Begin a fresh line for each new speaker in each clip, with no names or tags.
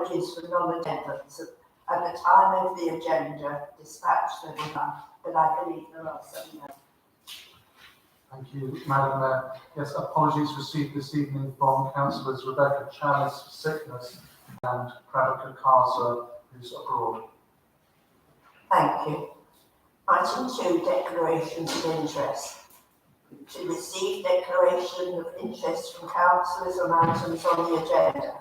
apologies for non-attendance at the time of the agenda dispatched everyone, but I believe there are some.
Thank you, Madam Mayor. Yes, apologies received this evening from Councillors Rebecca Chalice for sickness and Pravika Kaza, who's abroad.
Thank you. Item 2, declarations of interest. To receive declaration of interest from councillors on items on the agenda.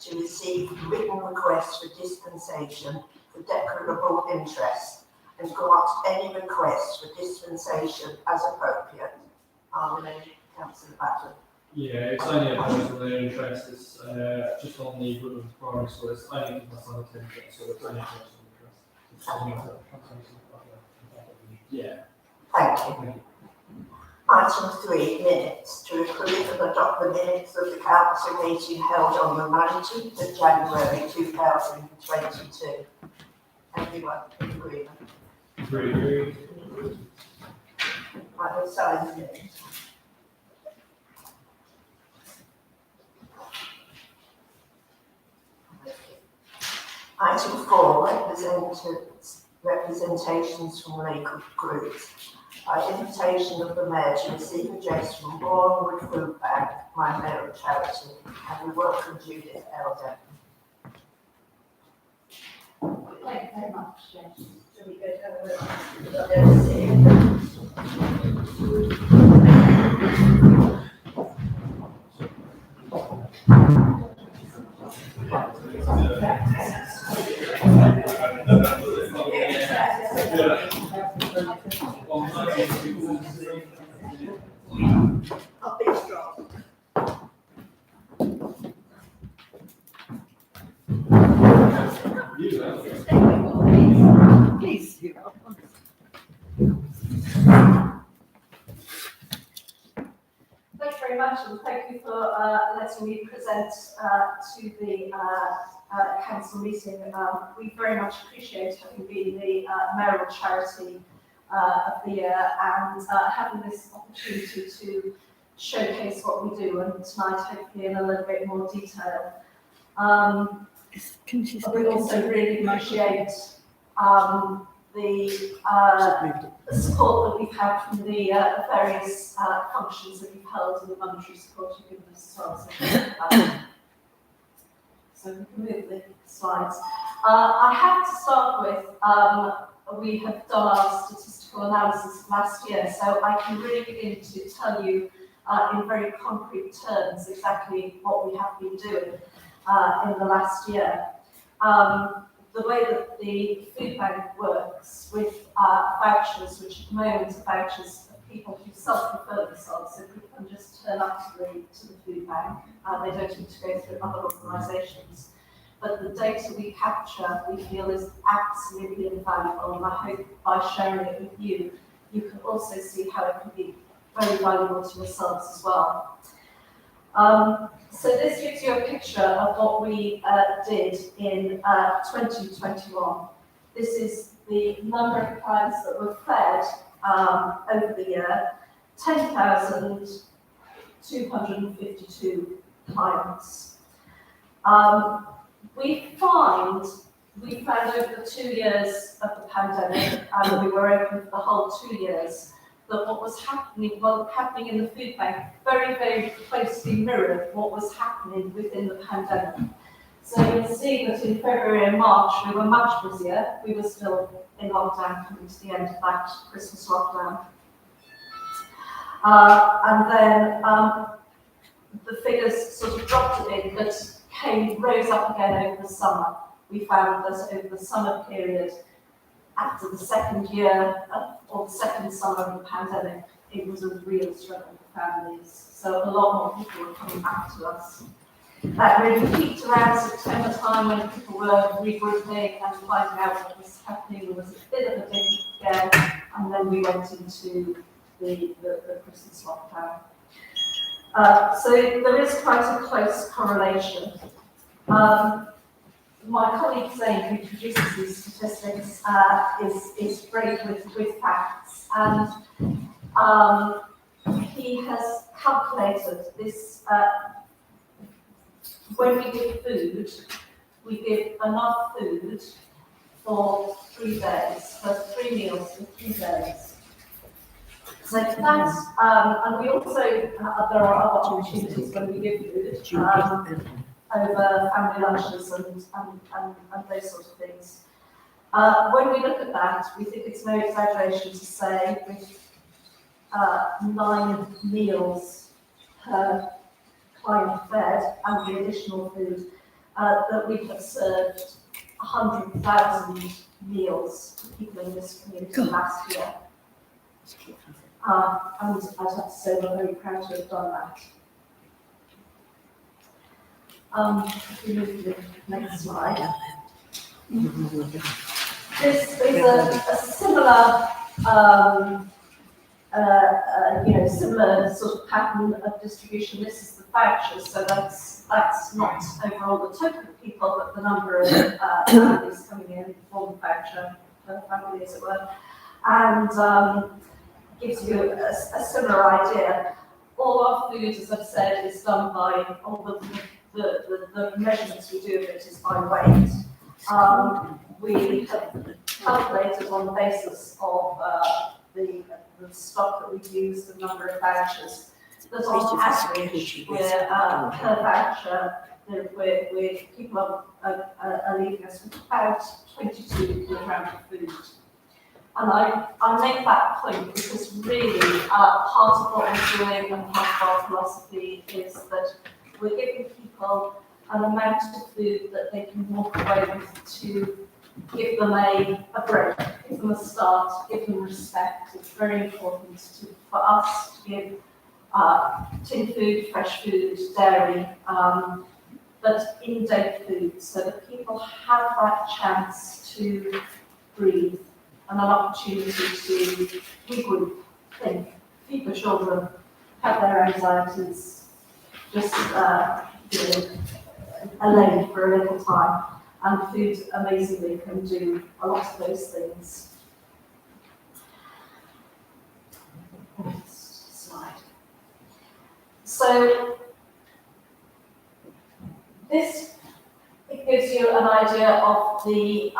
To receive written requests for dispensation for declarable interest and grant any requests for dispensation as appropriate. Councillor Batten.
Yeah, it's only a personal interest. It's just on the Woodlands Primary School. It's only because on the interest, so it's only a personal interest. Yeah.
Thank you. Item 3, minutes. To approve and adopt the minutes of the council meeting held on the 19th of January 2022. Everyone in agreement?
Agree.
I will sign the minutes. Item 4, representations from local groups. By invitation of the Mayor to receive address from Bournemouth Food Bank, my mayoral charity, and we welcome Judith Elder.
Thank you very much, James.
Shall we go down I'll be strong.
Please. Thank you very much, and thank you for letting me present to the council meeting. We very much appreciate having been the mayoral charity of the year and having this opportunity to showcase what we do, and tonight hopefully in a little bit more detail. We also really appreciate the support that we've had from the various functions that we've held and the monetary support you've given us as well. So we can move the slides. I have to start with, we have done our statistical analysis last year, so I can really begin to tell you in very concrete terms exactly what we have been doing in the last year. The way that the food bank works with vouchers, which at the moment are vouchers of people who self-refer themselves, so people can just turn up to the food bank, they don't need to go through other organisations. But the data we capture, we feel, is absolutely invaluable, and I hope by sharing it with you, you can also see how it can be very valuable to yourselves as well. So this gives you a picture of what we did in 2021. This is the number of clients that were fed over the year, 10,252 clients. We found over the 2 years of the pandemic, and we were open for the whole 2 years, that what was happening in the food bank very, very closely mirrored what was happening within the pandemic. So you'll see that in February and March we were much busier. We were still in lockdown, coming to the end of that Christmas lockdown. And then the figures sort of dropped a bit, but rose up again over the summer. We found that over the summer period, after the second year or the second summer of the pandemic, it was a real struggle for families. So a lot more people were coming back to us. That really peaked around September time when people were regrouping and finding out what was happening. There was a bit of a dip again, and then we went into the Christmas lockdown. So there is quite a close correlation. My colleague Zane, who produces these statistics, is great with facts, and he has calculated this. When we give food, we give enough food for 3 days, for 3 meals for 3 days. So that's, and we also, there are other opportunities when we give food, over family lunches and those sort of things. When we look at that, we think it's no exaggeration to say with 9 meals per client fed and the additional food, that we have served 100,000 meals to people in this community last year. And I'd have to say we're very proud to have done that. If we move to the next slide. This is a similar, similar sort of pattern of distribution. This is the vouchers, so that's not overall the total of people, but the number of families coming in for the voucher per family, as it were, and gives you a similar idea. All our food, as I've said, is done by all the measurements we do of it is by weight. We have calculated on the basis of the stock that we've used, the number of vouchers, that on average, we're per voucher, we're people are leaving us with about 22 kilograms of food. And I make that point because really part of what we're doing and part of our philosophy is that we're giving people an amount of food that they can walk away with to give them a break, give them a start, give them respect. It's very important for us to give tin food, fresh food, dairy, but in-date food so that people have that chance to breathe and an opportunity to regroup, think, feed the children, have their anxieties, just allayed for a little time. And food, amazingly, can do a lot of those things. Next slide. So this, it gives you an idea of the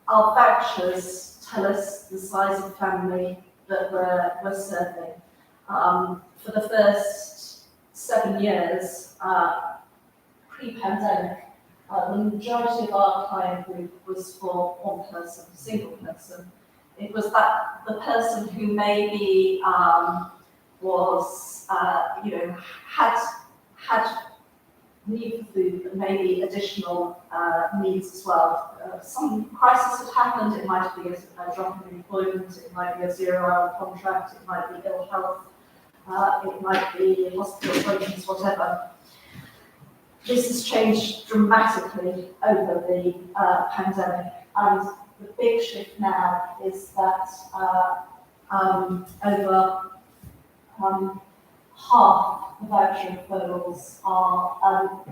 our vouchers tell us the size of family that we're serving. For the first 7 years, pre-pandemic, the majority of our client group was for one person, single person. It was that the person who maybe was, had need for food, but maybe additional needs as well. Some crisis had happened. It might be a drop in employment. It might be a 0-hour contract. It might be ill health. It might be hospital appointments, whatever. This has changed dramatically over the pandemic, and the big shift now is that over half the voucher referrals are,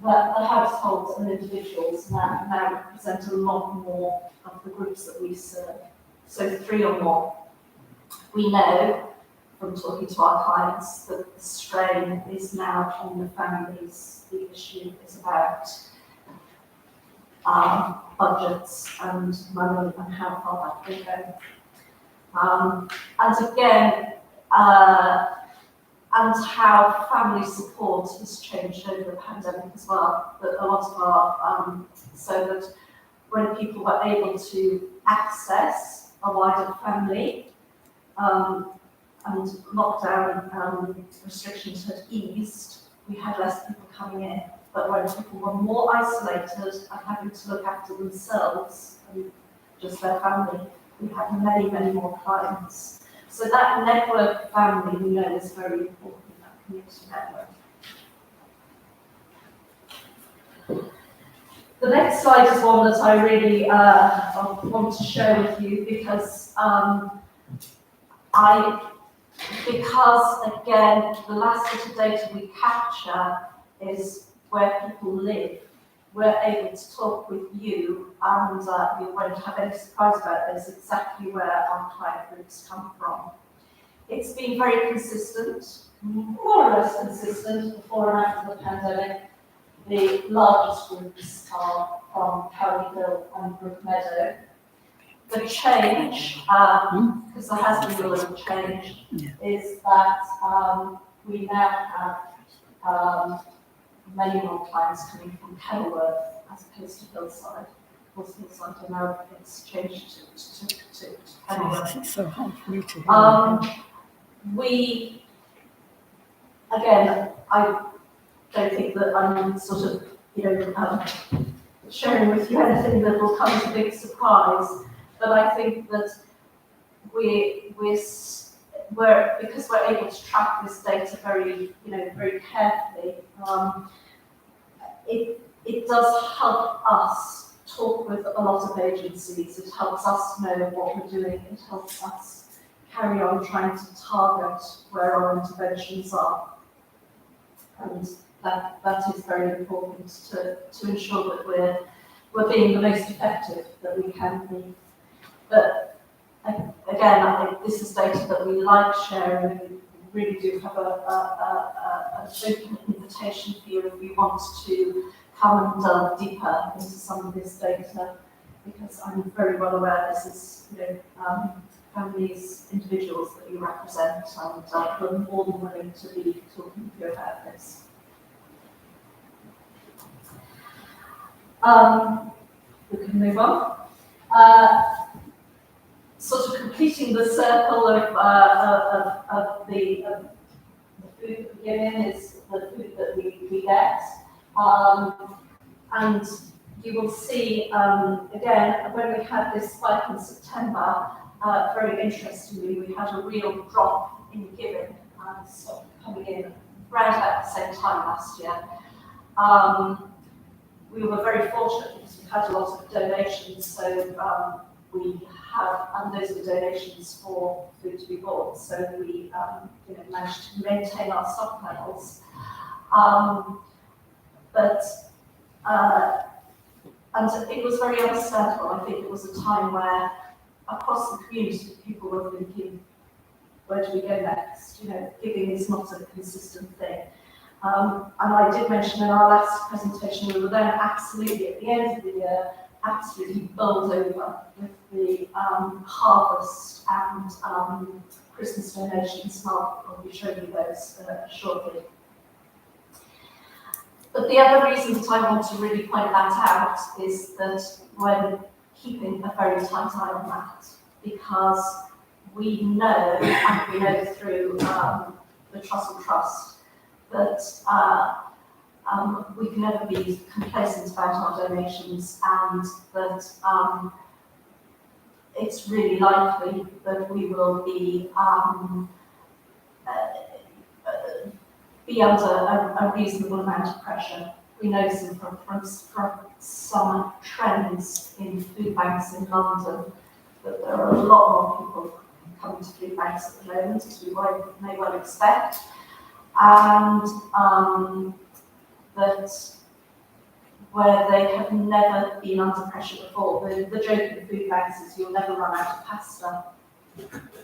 the households and individuals now represent a lot more of the groups that we serve. So 3 or more. We know from talking to our clients that the strain is now on the families. The issue is about budgets and money and how far that can go. And again, and how family support has changed over the pandemic as well. That a lot of our, so that when people were able to access a wider family, and lockdown restrictions had eased, we had less people coming in. But when people were more isolated and having to look after themselves and just their family, we had many, many more clients. So that network of family, we know, is very important, that community network. The next slide is one that I really want to share with you because because again, the last bit of data we capture is where people live. We're able to talk with you, and you won't have any surprise about this, exactly where our client groups come from. It's been very consistent, more or less consistent before and after the pandemic. the largest groups are from Cowleyville and Brookmeadow. The change, because there has been a little change, is that we now have many more clients coming from Kenilworth as opposed to Hillside. Of course, Hillside, I know it's changed to Kenilworth.
It's so hard for me to hear.
We, again, I don't think that I'm sort of, sharing with you anything that will come as a big surprise, but I think that we're because we're able to track this data very carefully. It does help us talk with a lot of agencies. It helps us know what we're doing. It helps us carry on trying to target where our interventions are. And that is very important to ensure that we're being the most effective that we can be. But again, I think this is data that we like sharing. We really do have an open invitation for you if you want to come and delve deeper into some of this data, because I'm very well aware this is, families, individuals that you represent, and we're more than willing to be talking to you about this. We can move on. Sort of completing the circle of the food that we give in is the food that we get. And you will see, again, when we had this spike in September, very interestingly, we had a real drop in giving, stock coming in right at the same time last year. We were very fortunate because we had a lot of donations, so we have, and those were donations for food to be bought, so we managed to maintain our stock levels. And it was very understandable. I think it was a time where across the community people were thinking, where do we go next? Giving is not a consistent thing. And I did mention in our last presentation, we were then absolutely, at the end of the year, absolutely bowled over with the harvest and Christmas donations. I'll be showing you those shortly. But the other reason that I want to really point that out is that we're keeping a very tight eye on that, because we know, and we know through the Trussell Trust, that we can never be complacent about our donations, and that it's really likely that we will be under a reasonable amount of pressure. We know from some trends in food banks in London that there are a lot more people coming to food banks at the moment, as we may well expect, and that where they have never been under pressure before. The joke in food banks is you'll never run out of pasta.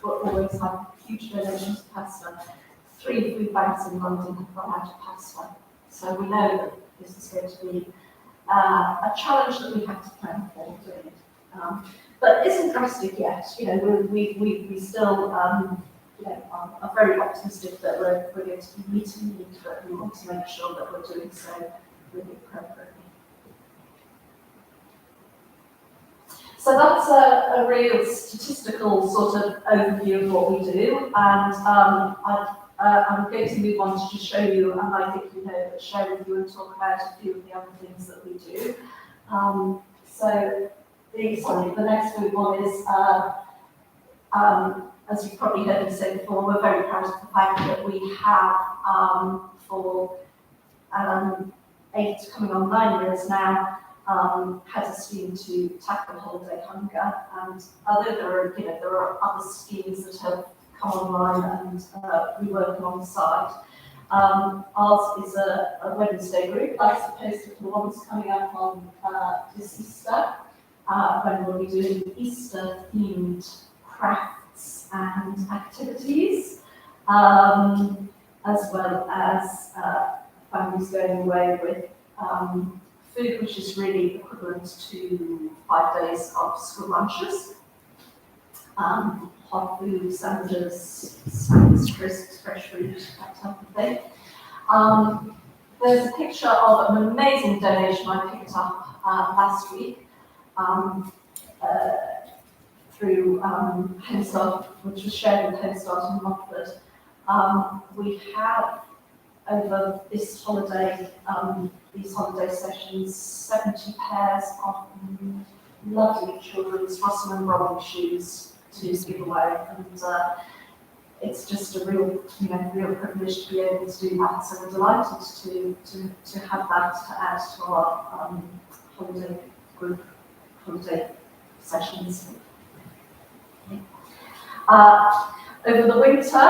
We'll always have huge donations of pasta. 3 food banks in London have run out of pasta. So we know that this is going to be a challenge that we have to plan for doing it. But it isn't drastic yet. We still are very optimistic that we're going to be meeting the need, but we want to make sure that we're doing so really appropriately. So that's a real statistical sort of overview of what we do, and I'm going to move on to just show you, and I think share with you and talk about a few of the other things that we do. The next one is, as you've probably heard me say before, we're very proud of the fact that we have, for 8 coming on 9 years now, had a scheme to tackle holiday hunger, and although there are other schemes that have come online and we work alongside, ours is a Wednesday group, as opposed to the ones coming up on this Easter, when we'll be doing Easter-themed crafts and activities, as well as families going away with food which is really equivalent to 5 days of school lunches. Hot food, sandwiches, snacks, crisps, fresh fruit, that type of thing. There's a picture of an amazing donation I picked up last week through Homestart, which was shared with Homestart in Montfort. We have over this holiday, these holiday sessions, 70 pairs of lovely children's Russell and Robin shoes to give away, and it's just a real, real privilege to be able to do that. So we're delighted to have that to add to our holiday group holiday sessions. Over the winter,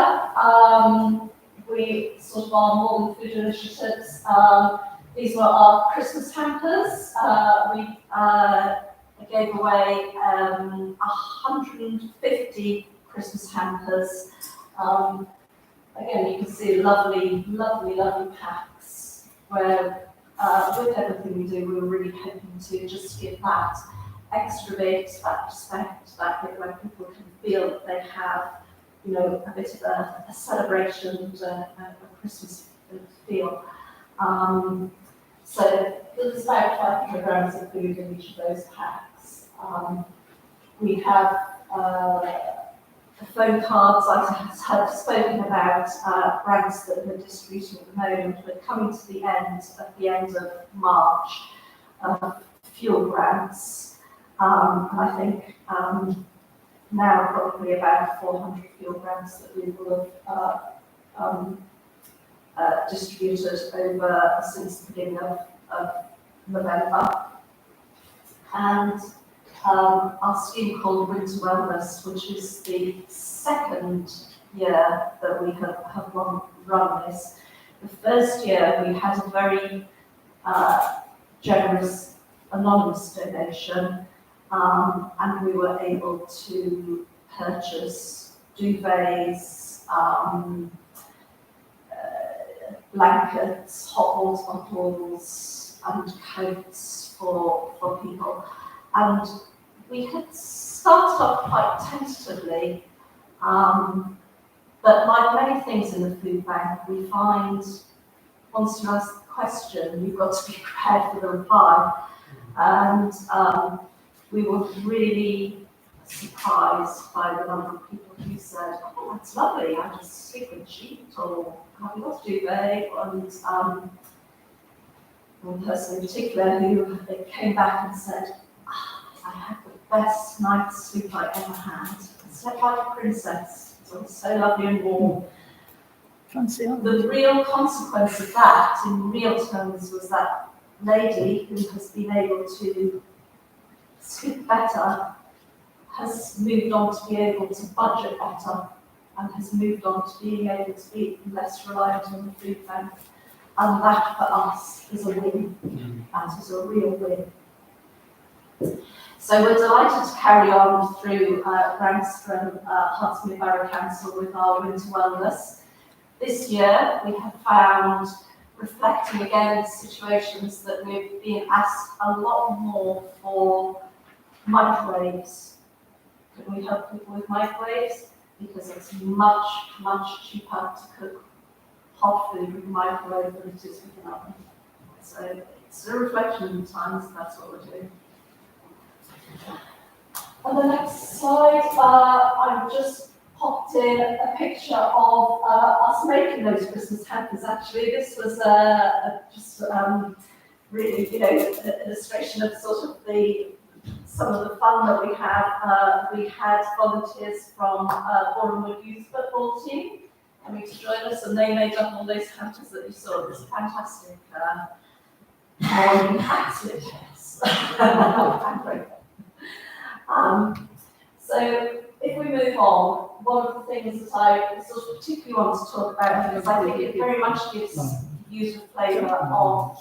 we sort of our more than food initiatives. These were our Christmas hampers. We gave away 150 Christmas hampers. Again, you can see lovely packs where with everything we do, we're really hoping to just give that extra bit, that respect, that bit where people can feel that they have, a bit of a celebration and a Christmas feel. So there's about 500 grams of food in each of those packs. We have the phone cards I have spoken about, grants that we're distributing at the moment. We're coming to the end of March, fuel grants. And I think now probably about 400 fuel grants that we will have distributed over since the beginning of November. And our scheme called Winter Wellness, which is the second year that we have run this. The first year we had a very generous anonymous donation, and we were able to purchase duvets, blankets, hot water bottles, and coats for people. And we had started off quite tentatively, but like many things in the food bank, we find once you ask the question, you've got to be prepared for the reply. And we were really surprised by the number of people who said, "Oh, that's lovely, I just sleep with a sheet," or "Have you got a duvet?" And one person in particular who came back and said, "I had the best night's sleep I ever had. I slept like a princess. It was so lovely and warm."
Fancy on.
The real consequence of that, in real terms, was that lady who has been able to sleep better has moved on to be able to budget better and has moved on to being able to be less reliant on the food bank. And that for us is a win. That is a real win. So we're delighted to carry on through grants from Hertsmere Borough Council with our Winter Wellness. This year we have found, reflecting again situations, that we've been asked a lot more for microwaves. Can we help people with microwaves? Because it's much cheaper to cook hot food with a microwave than it is with an oven. So it's a reflection of the times, and that's what we're doing. On the next slide, I've just popped in a picture of us making those Christmas hampers. Actually, this was just really, an illustration of sort of some of the fun that we have. We had volunteers from Borehamwood Youth Football Team coming to join us, and they made up all those hampers that you saw. It was fantastic. Absolutely, yes. So if we move on, one of the things that I sort of particularly want to talk about, because I think it very much gives you a flavour of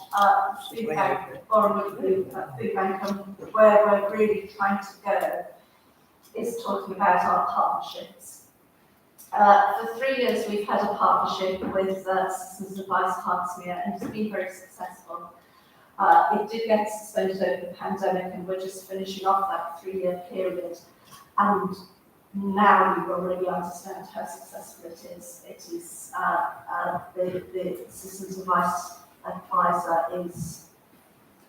food bank, Borehamwood Food Bank, and where we're really trying to go, is talking about our partnerships. For 3 years we've had a partnership with Citizens Advice Hertsmere, and it's been very successful. It did get suspended over the pandemic, and we're just finishing off that 3-year period. And now we already understand how successful it is. It is the systems advisor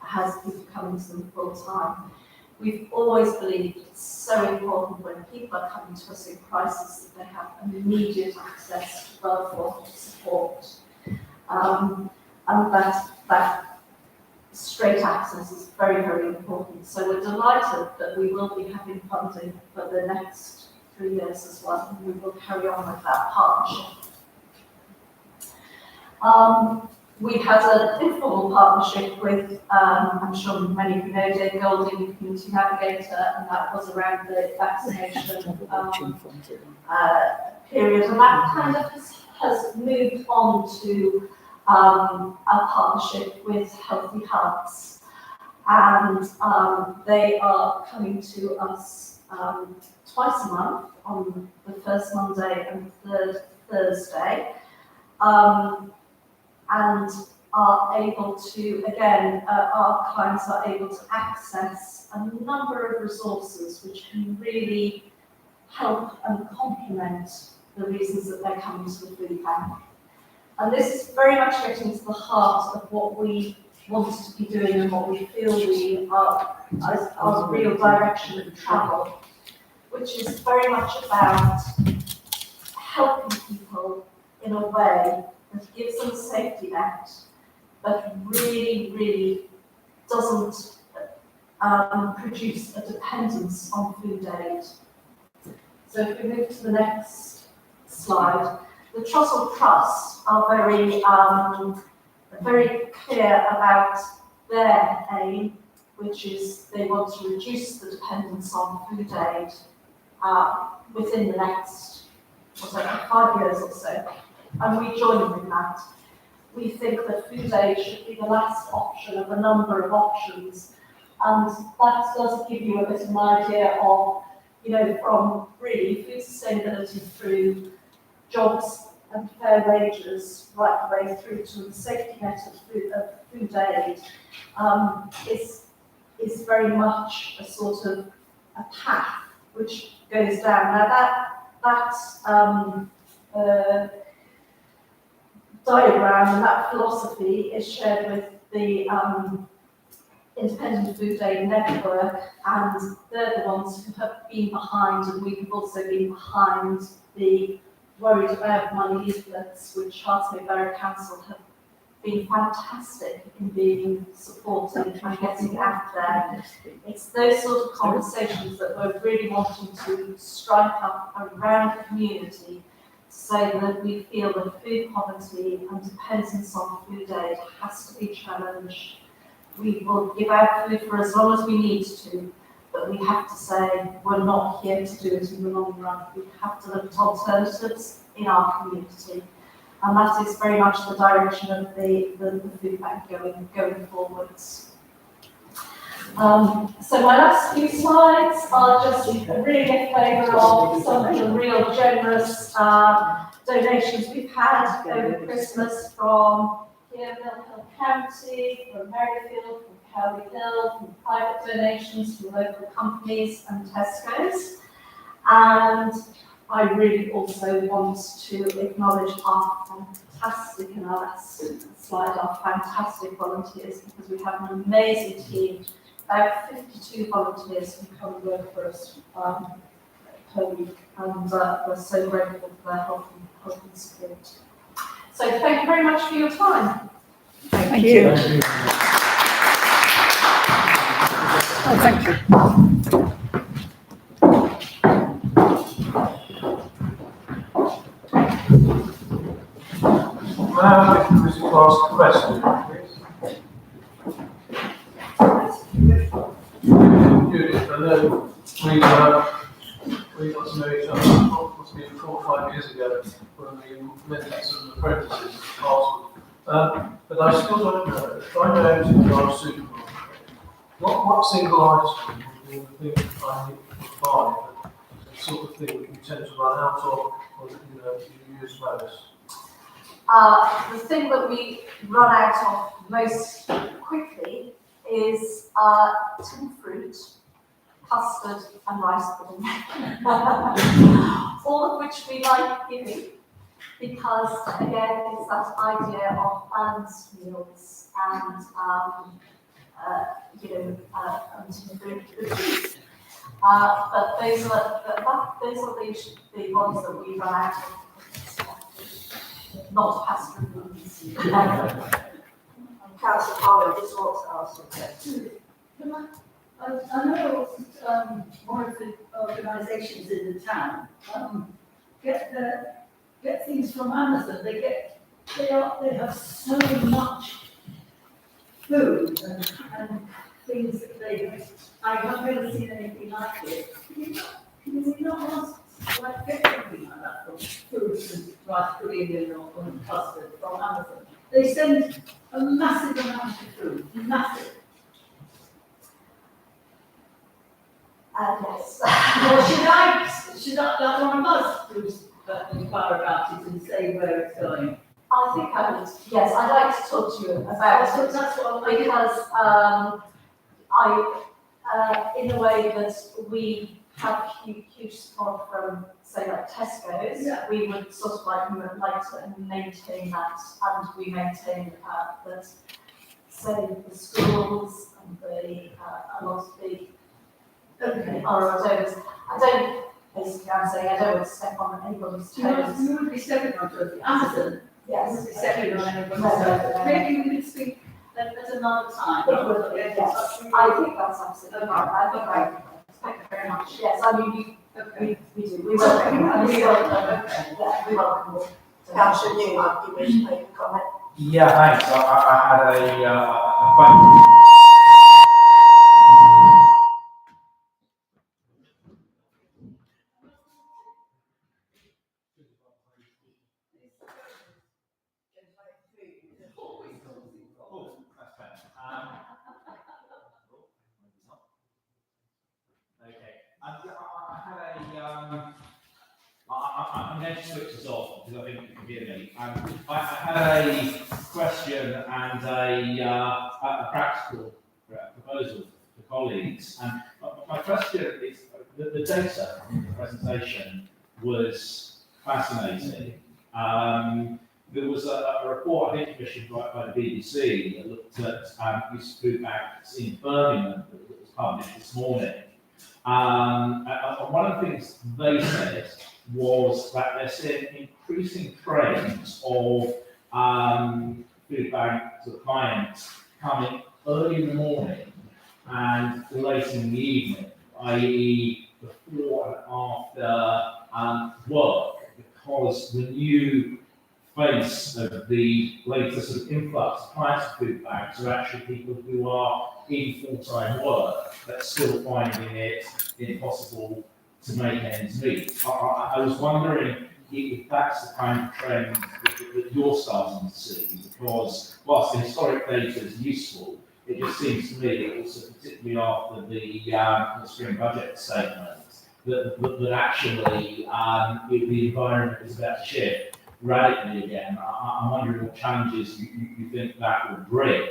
has people coming to them full time. We've always believed it's so important when people are coming to us in crisis that they have immediate access to well-thought support, and that straight access is very, very important. So we're delighted that we will be having funding for the next 3 years as well, and we will carry on with that partnership. We had an informal partnership with, I'm sure many of you know, Dave Golding, Community Navigator, and that was around the vaccination period, and that kind of has moved on to a partnership with Healthy Hubs, and they are coming to us twice a month on the first Monday and third Thursday, and are able to, again, our clients are able to access a number of resources which can really help and complement the reasons that they're coming to the food bank. And this is very much getting to the heart of what we want to be doing and what we feel we are as our real direction of travel, which is very much about helping people in a way that gives them a safety net, but really, really doesn't produce a dependence on food aid. So if we move to the next slide, the Trussell Trust are very clear about their aim, which is they want to reduce the dependence on food aid within the next 5 years or so. And we join with that. We think that food aid should be the last option of a number of options. And that does give you a bit of an idea of, from really food sustainability through jobs and fair wages, right the way through to the safety net of food aid, is very much a sort of a path which goes down. Now that diagram and that philosophy is shared with the Independent Food Aid Network, and they're the ones who have been behind, and we've also been behind the Worried About Money leaflets, which Hartlepool Borough Council have been fantastic in being supportive and getting out there. It's those sort of conversations that we're really wanting to strike up around the community, so that we feel that food poverty and dependence on food aid has to be challenged. We will give out food for as long as we need to, but we have to say we're not here to do it in the long run. We have to look at alternatives in our community, and that is very much the direction of the food bank going forwards. So my last few slides are just really a flavour of some of the real generous donations we've had over Christmas from here, Mill Hill County, from Merrifield, from Cowley Hill, from private donations from local companies and Tesco's. And I really also want to acknowledge our fantastic, and our last slide, our fantastic volunteers, because we have an amazing team. About 52 volunteers who come and work for us per week, and we're so grateful for their help and support. So thank you very much for your time.
Thank you.
Thank you.
Oh, thank you.
Now, if you wish to ask a question, please. Judith, I know we got to know each other, must be 4 or 5 years ago, when we met as some apprentices at Hartlepool. But I still don't know, if I go out to the large supermarket, what single item would you think I need to buy, the sort of thing that you tend to run out of, or that you use most?
The thing that we run out of most quickly is tin fruit, custard and rice pudding. All of which we like giving because, again, it's that idea of balanced meals and, and tin fruit. But those are the ones that we run out of. Not pastoral foods.
Councillor Harlow just wants to ask you.
I know one of the organisations in the town get things from Amazon. They have so much food and things that I have never seen anything like it. Can you not ask, like, get something like that from fruits and rice pudding or custard from Amazon? They send a massive amount of food, massive.
Yes.
Well, should I let one of us who's inquire about it and say where it's going?
I think I would, yes, I'd like to talk to you about it.
That's what I
Because in a way that we have huge support from, say, like Tesco's,
Yeah.
we would sort of like to maintain that, and we maintain that, say, the schools and a lot of the our donors. Basically, I'm saying I don't want to step on anybody's toes.
You wouldn't be stepping on toes. Amazon, you
Yes.
wouldn't be stepping on anybody's
No, no,
toes.
no.
Maybe we could speak at another time.
Yes, I think that's absolutely right. I think I thank you very much. Yes, I mean,
Okay.
we do. We welcome. Yeah, we welcome it.
Councillor Newman, you wish to make a comment?
Yeah, thanks. I had a question. Oh, that's fair. Okay. I'm going to switch this off because I think you can hear me. I had a question and a practical proposal for colleagues. And my question is, the data in the presentation was fascinating. There was a report, I think, commissioned by the BBC that looked at use of food banks in Birmingham that was published this morning. And one of the things they said was that they're seeing increasing trends of food bank sort of clients coming early in the morning and late in the evening, i.e. before and after work, because the new face of the latest sort of influx of clients of food banks are actually people who are in full-time work but still finding it impossible to make ends meet. I was wondering if that's the kind of trend that you're starting to see, because whilst the historic data is useful, it just seems to me, also particularly after the spring budget statement, that actually the environment is about to shift radically again. I'm wondering what challenges you think that will bring.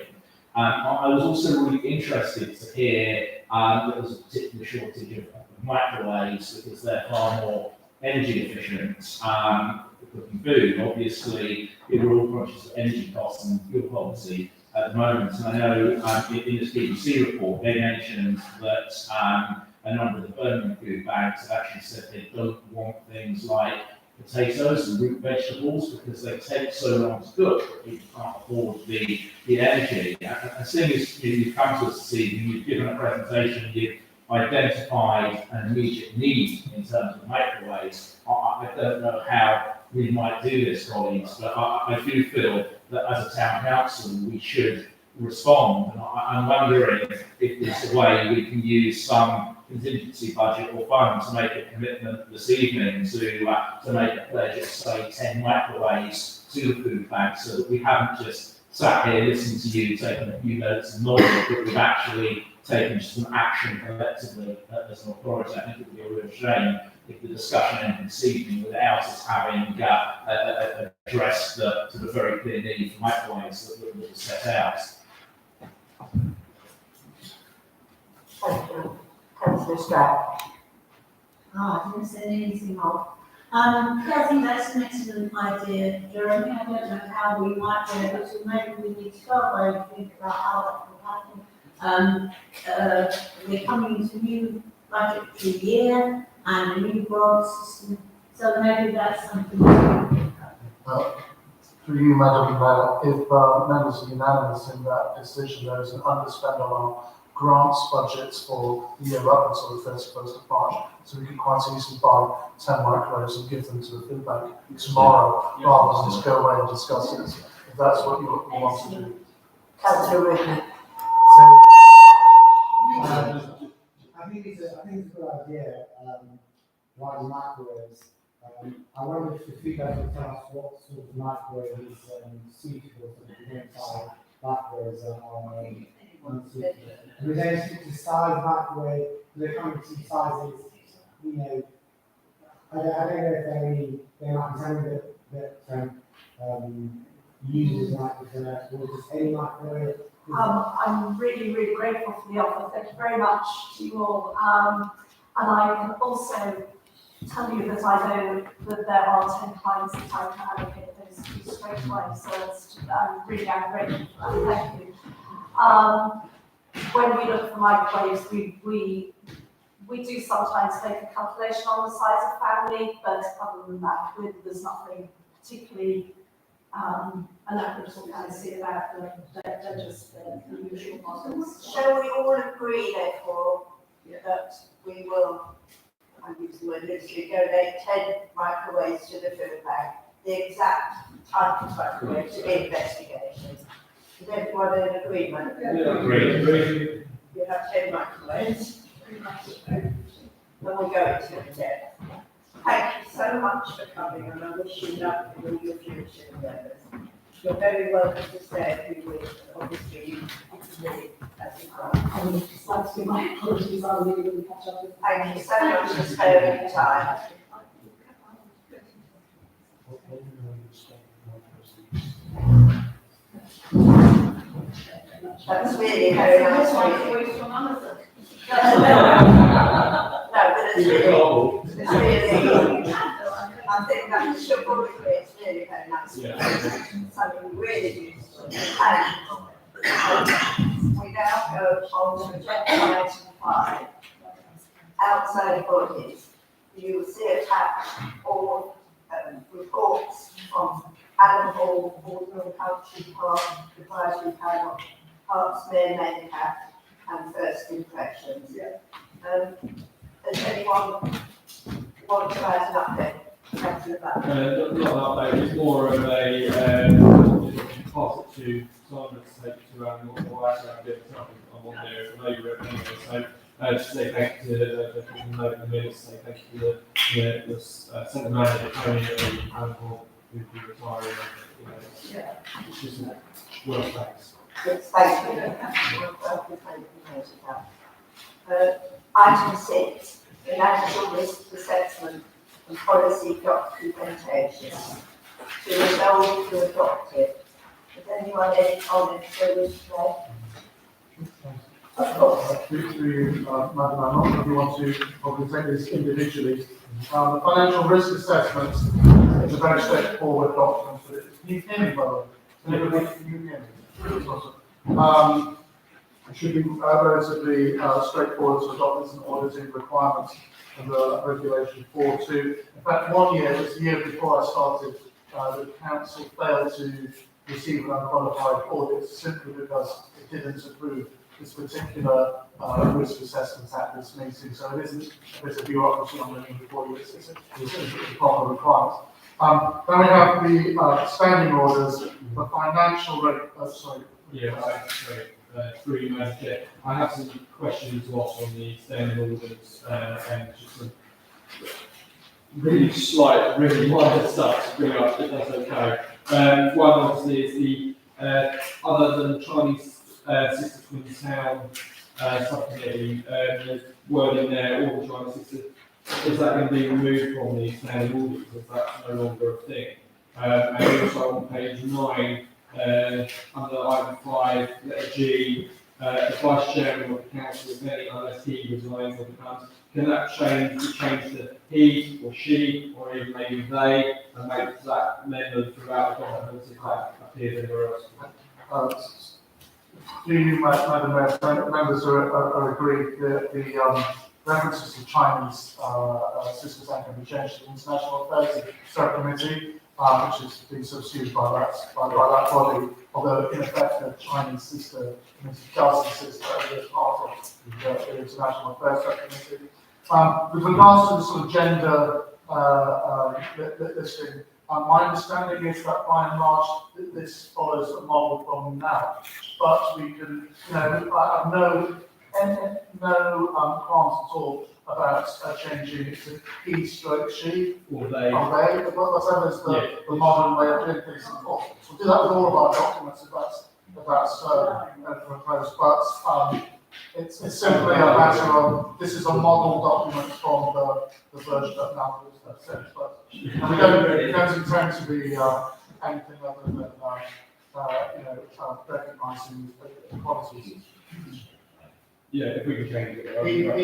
I was also really interested to hear that there was a particular shortage of microwaves because they're far more energy efficient for cooking food. Obviously, we're all conscious of energy costs and fuel policy at the moment. And I know in this BBC report, they mentioned that a number of the Birmingham food banks have actually said they don't want things like potatoes and root vegetables because they take so long to cook that people can't afford the energy. And seeing as you've come to us this evening, you've given a presentation, you've identified an immediate need in terms of microwaves. I don't know how we might do this, colleagues, but I do feel that as a town council we should respond. And I'm wondering if there's a way we can use some contingency budget or fund to make a commitment this evening to make a pledge of, say, 10 microwaves to the food bank, so that we haven't just sat here listening to you, taking a few notes and nodding, but we've actually taken some action collectively as an authority. I think it would be a real shame if the discussion ended this evening without us having addressed the sort of very clear need for microwaves that was set out.
Thank you. Councillor Strapp.
I didn't say anything more. I think that's an excellent idea, Jeremy. I don't know how we might be able to, maybe we need to go away and think about how that will happen. We're coming into new budgetary year and a new grant system, so maybe that's something we can think about.
Through you, Madam Mayor, if members are unanimous in that decision, there is an underspend on our grants budgets for the year up until the 31st of March. So we could quite easily buy 10 microwaves and give them to the food bank tomorrow, rather than just go away and discuss it. If that's what you want to do.
Councillor Whitney.
I think it's a good idea, why microwaves. I wonder if the feedback would tell us what sort of microwave is suitable for the inside microwaves are unsuitable. And we don't stick to size microwave, they're coming to sizes, you know, I don't know if there might be something that uses microwave or just any microwave.
I'm really, really grateful for the offer. Thank you very much to you all. And I can also tell you that I know that there are 10 clients that I can allocate those to straight away. So I'm really grateful for that. Thank you. When we look for microwaves, we do sometimes make a calculation on the size of family, but other than that, there's nothing particularly elaborate or fancy about them. They're just the usual models.
Shall we all agree, therefore, that we will, I'm using the word loosely, donate 10 microwaves to the food bank, the exact type of microwave to be investigation? Is everyone in agreement?
Agreed.
You have 10 microwaves. And we'll go into the depth. Thank you so much for coming, and I wish you luck in all your future endeavours. You're very welcome to stay if you wish, but obviously you can leave as you go.
I would just like to give my apologies. I'll really catch up with.
Thank you so much for sparing your time. That's really very nice of you. No, but it's really, I think that should probably be, it's really very nice. Something really useful. And we now go on to agenda item 5, outside bodies. You will see attached all reports from Alan Hall, Alderman Country Park, Advisory Panel, Parks Mayor Metcalf, and First Impressions. Does anyone want to add an update? Councillor Butler.
Not an update, it's more of a pass it to Simon to take it to or actually I did something I'm on there, I know you read it anyway, so just say thank you to the note in the minutes, say thank you to the centre manager, Tony, and Hall, who'll be retiring, it's just well, thanks.
Yes, thank you. Item 6, financial risk assessment and policy documentation. To resolve to adopt it. Has anyone any comments they wish to make? Of course.
Through you, Madam Mayor, I'm not sure if you want to probably take this individually. The financial risk assessment is a very straightforward document. But can you hear me, by the way? Can you hear me? It should be relatively straightforward to adopt as an auditing requirement under Regulation 4.2. In fact, 1 year, it was the year before I started, the council failed to receive an unqualified audit simply because it didn't approve this particular risk assessment at this meeting. So it isn't a bit of bureaucracy on the before you, it's a proper requirement. Then we have the standing orders, the financial, sorry.
Yeah, through you, Madam Chair. I have some questions to ask on the standing orders and just some really slight, really minor stuff to bring up, if that's okay. One obviously is the other than Chinese Sister Twin Town subcommittee, there's word in there, all the Chinese Sister is that going to be removed from the standing orders? Is that no longer a thing? And also on page 9, under item 5, letter G, the vice chairman of the council is any unless he resigns or becomes. Can that change to he or she or even maybe they, and make that amendment throughout the document if that appears anywhere else?
Do you, Madam Mayor, members are agreed that the references to Chinese sister town can be changed to the International Affairs Subcommittee, which is being subsumed by that body, although in effect the Chinese sister committee does exist as part of the International Affairs Subcommittee. With regards to the sort of gender listing, my understanding is that by and large this follows a model from now, but we can, I have no qualms at all about changing it to he stroke she
Or they?
or they, whatever's the modern way of doing things. We'll do that with all of our documents if that's proposed, but it's simply a matter of, this is a model document from the version that now has sent, but we don't intend to be anything other than recognising equalities.
Yeah, if we can change it.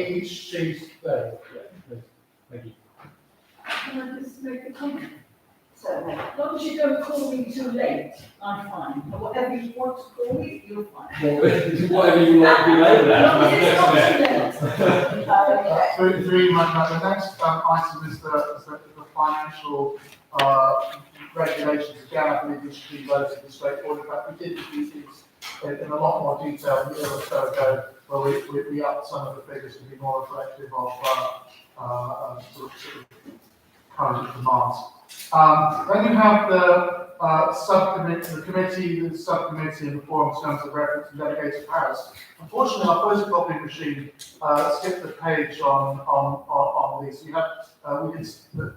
Each she's there.
Yeah, thank you.
Can I just make a comment?
Certainly.
As long as you don't call me too late, I'm fine. Whatever you want to call me, you're fine.
Whatever you like to be labelled
As long as it's not
as.
too late.
The next item is the financial regulations. Again, I believe this should be relatively straightforward. In fact, we did these things in a lot more detail a year or so ago, where we upped some of the figures to be more reflective of sort of current demands. Then you have the subcommittee and the forum in terms of reference to delegated powers. Unfortunately, our photocopying machine skipped the page on these. You have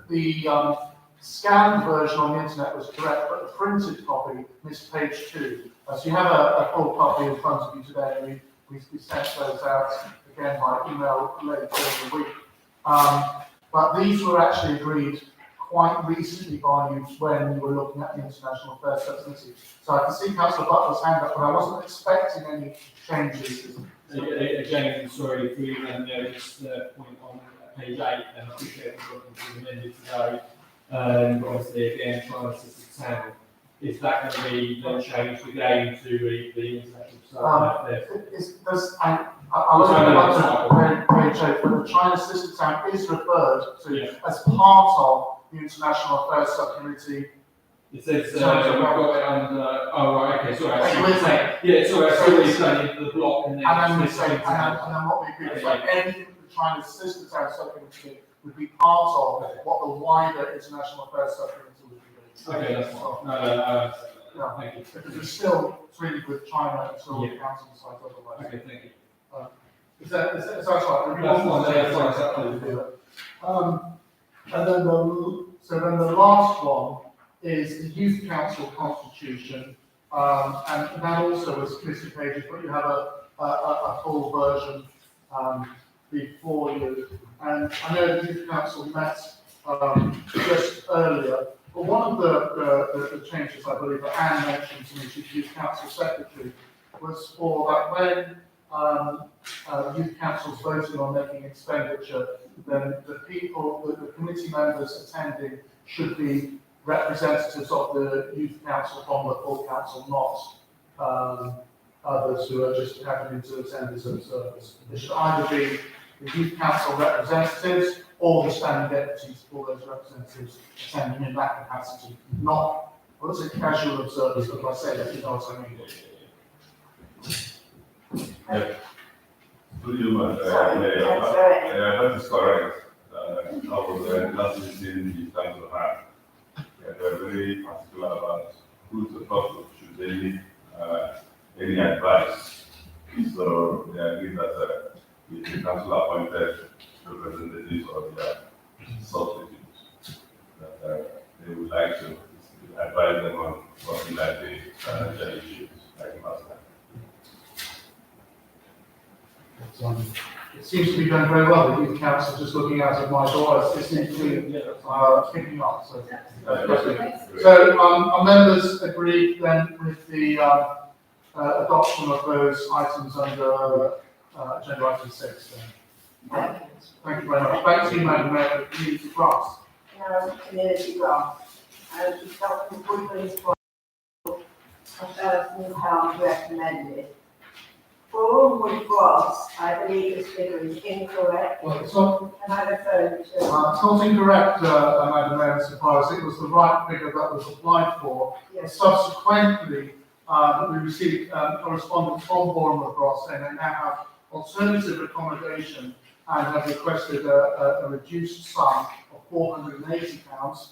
the scanned version on the internet was correct, but the printed copy missed page 2. So you have a full copy in front of you today, and we sent those out again by email later in the week. But these were actually agreed quite recently by you when you were looking at the International Affairs Subcommittee. So I can see Councillor Butler's hand up, but I wasn't expecting any changes.
Again, sorry, if we noticed the point on page 8, and I appreciate the document was amended today. Obviously, again, trying to assist the town. Is that going to be then changed again to the international
I'll look at page 8, but the China Sister Town is referred to as part of the International Affairs Subcommittee.
It says, we've got it under, oh right, okay, sorry, I see what you're saying. Yeah, sorry, I see what you're saying, the block and then.
And then we say, and then what we agree is like anything the China Sister Town Subcommittee would be part of what the wider International Affairs Subcommittee would be.
Okay, that's fine. No, thank you.
Because we're still treated with China until the council decides otherwise.
Okay, thank you.
Is that right?
That's fine, that's fine.
And then the last one is the Youth Council Constitution, and that also was 50 pages, but you have a full version before you. And I know the Youth Council met just earlier, but one of the changes I believe that Anne mentioned to me, she's Youth Council Secretary, was for that when youth councils voting on making expenditure, then the committee members attending should be representatives of the youth council from the full council, not others who are just happening to attend as observers. It should either be the youth council representatives or the standing deputies for those representatives attending in that capacity, not, well, it's casual observers, but if I say that, you know what I mean.
That is correct. I was last meeting the council had. They were very particular about who to talk to, should they need any advice. So they agreed that the council appointed representatives of their substitutes, that they would like to advise them on something like the financial issues like last time.
it seems to be going very well. The youth council, just looking out of my door, it seems to be picking up. So, so our members agreed then with the adoption of those items under agenda item 6. Then. Thank you very much. Back to you, Madam Mayor, for community grants.
Now, community grant. Dr. Woodland's £1,000 recommended. For all wood grants, I believe this figure is incorrect.
Well, it's not,
And I refer to.
it's not incorrect, Madam Mayor, as far as it was the right figure that was applied for.
Yes.
Subsequently, we received correspondence from Bournemouth Ross saying they now have alternative accommodation and have requested a reduced sum of £480,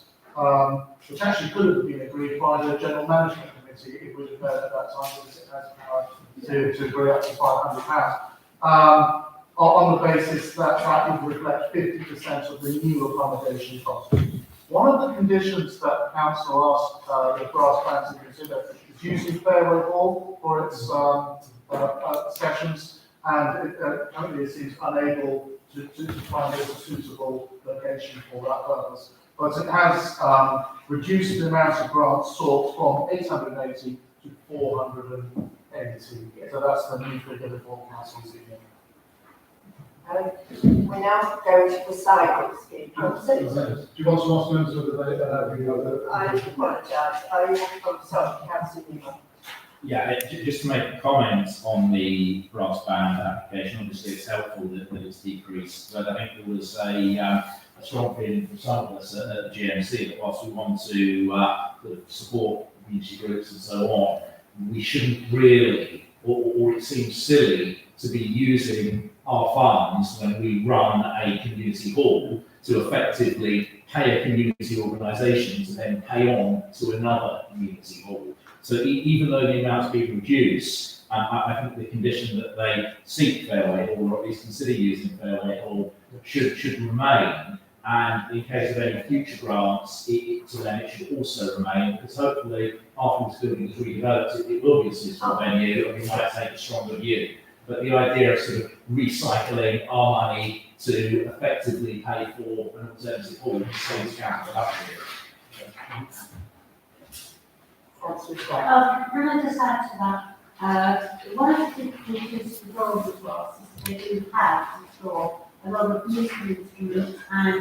which actually could have been agreed by the General Management Committee if we'd have heard at that time, because it has power to agree up to £500. On the basis that that would reflect 50% of the new accommodation cost. One of the conditions that the council asked the brass band to consider is using Fairway Hall for its sessions, and currently it seems unable to find a suitable location for that purpose. But it has reduced the amount of grants sought from 880 to 480. So that's the new figure before council seeking.
We now go to the cycle scheme.
Do you want to ask members whether they
I apologise. I'm sorry, Councillor Newman.
Yeah, just to make a comment on the brass band application, obviously it's helpful that it's decreased, but I think there was a strong feeling from some of us at the GMC that whilst we want to sort of support community groups and so on, we shouldn't really, or it seems silly, to be using our funds when we run a community hall to effectively pay a community organisation to then pay on to another community hall. So even though the amount's been reduced, I think the condition that they seek Fairway Hall, or at least consider using Fairway Hall, should remain. And in case of any future grants, to them it should also remain, because hopefully after this building is redeveloped, it will be a suitable venue, and we might take a stronger view. But the idea of sort of recycling our money to effectively pay for an alternative hall seems counterproductive.
Can I just add to that? One of the difficulties with all the class is that they do have to store a lot of musical instruments and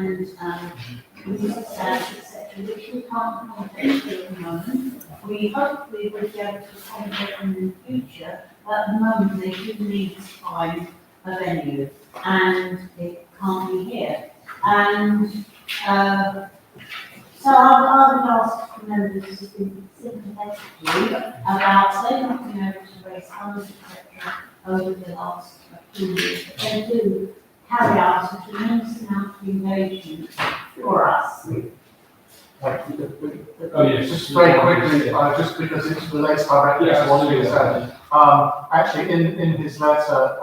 music stands, etc., which we can't accommodate at the moment. We hopefully will be able to accommodate them in the future, but at the moment they do need to find a venue, and it can't be here. And so I would ask the members to think sympathetically about they not being able to raise funds, etc., over the last few years, but they do carry out a tremendous amount of engagement for us.
Oh, yes, just very quickly, just because it relates directly to what you said. Actually, in his letter,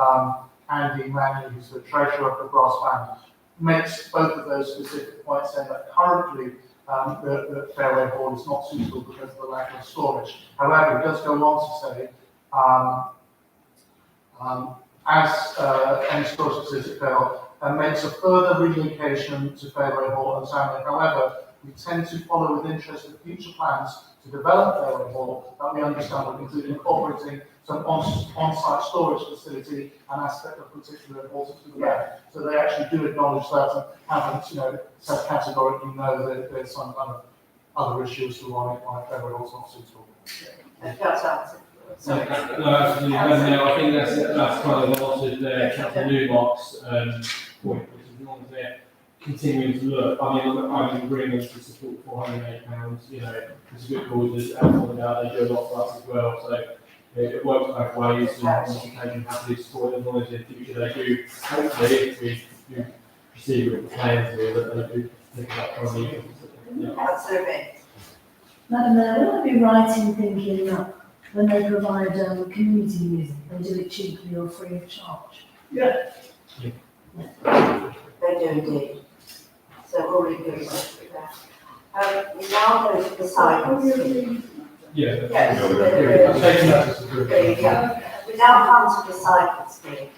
Andy Manley, who's the treasurer of the brass band, makes both of those specific points, saying that currently the Fairway Hall is not suitable because of the lack of storage. However, it does go on to say, as any storage facility fail, and makes a further relocation to Fairway Hall and Stanley. However, we tend to follow with interest the future plans to develop Fairway Hall that we understand will include incorporating some on-site storage facility, an aspect of particular importance to the band. So they actually do acknowledge that and haven't, said categorically no, that there's some kind of other issues to why Fairway Hall's not suitable.
That's answered. Sorry.
No, absolutely. No, I think that's kind of answered Captain Newmark's point, which is as long as they're continuing to look. I mean, I'm in agreement to support £408. It's a good cause, as Al pointed out, they do a lot for us as well. So it works both ways, and on occasion happily support as long as in the future they do, hopefully, if we do proceed with the plans here, that they do pick it up from the.
Councillor Bent.
Madam Mayor, would I be right in thinking that when they provide community music, they do it cheaply or free of charge?
They do indeed. So we're all in agreement with that. We now go to the cycle scheme.
Yeah.
Yes. We now come to the cycle scheme.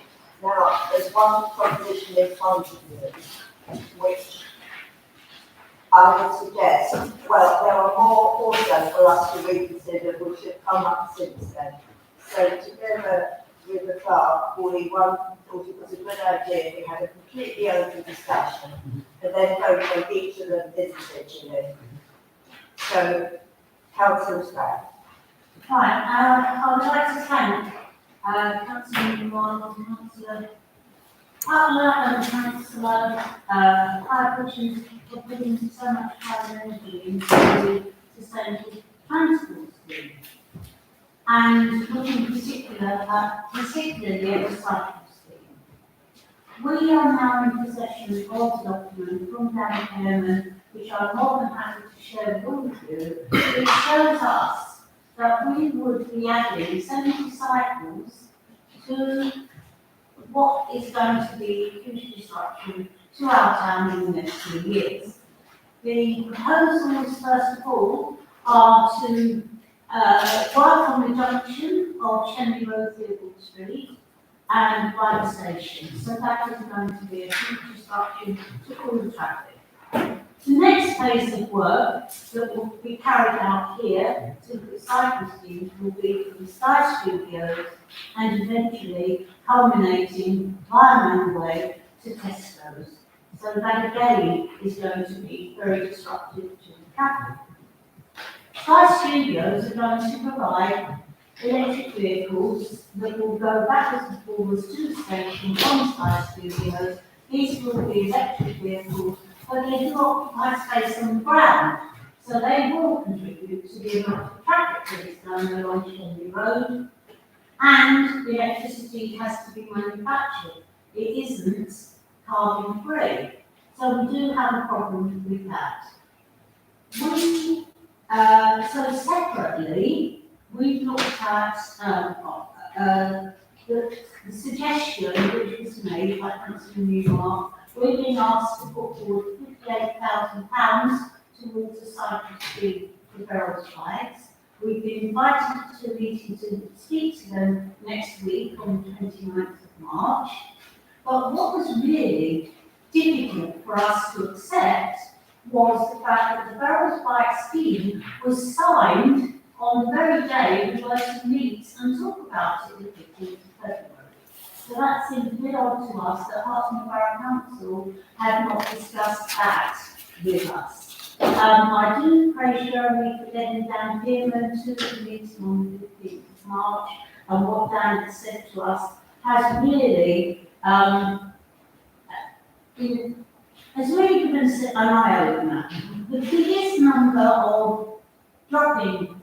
Now, there's one proposition in front of you, which I would suggest, well, there are more also for us to reconsider, which have come up since then. So together with the clerk, we thought it was a good idea, we had a completely open discussion, and then go for each of them individually. So, Councillor Spratt.
Right, I would like to thank Councillor Moore, Councillor Butler and Councillor Hutchins for putting so much time and energy into the sustainable transport scheme. And looking particularly at the cycle scheme. We are now in possession of a document from Dan Chairman, which I'm more than happy to share with all of you, which shows us that we would be adding 70 cycles to what is going to be a huge disruption to our town in the next few years. The proposals, first of all, are to work on the junction of Shenley Road, Theobald Street, and by the station. So that is going to be a huge disruption to all the traffic. The next phase of work that will be carried out here to the cycle schemes will be from Sky Studios and eventually culminating via Manway to Tesco's. So that again is going to be very disruptive to the traffic. Sky Studios are going to provide electric vehicles that will go backwards and forwards to the station from Sky Studios. These will be electric vehicles, but they do occupy space on the ground, so they will contribute to the amount of traffic that is done along Shenley Road, and the electricity has to be manufactured. It isn't carbon free, so we do have a problem with that. So separately, we've looked at the suggestion which was made by Councillor Newmark. We've been asked to put forward £58,000 towards a cycle scheme for Beryl Flags. We've been invited to a meeting to speak to them next week on the 29th of March. But what was really difficult for us to accept was the fact that the Beryl Flags scheme was signed on the very day we were to meet and talk about it the 15th of February. So that seemed a bit odd to us that Hartlepool Borough Council had not discussed that with us. I do praise Jeremy for getting Dan Pearman to the meeting on the 15th of March, and what Dan has said to us has really given us an eye-opener. The biggest number of docking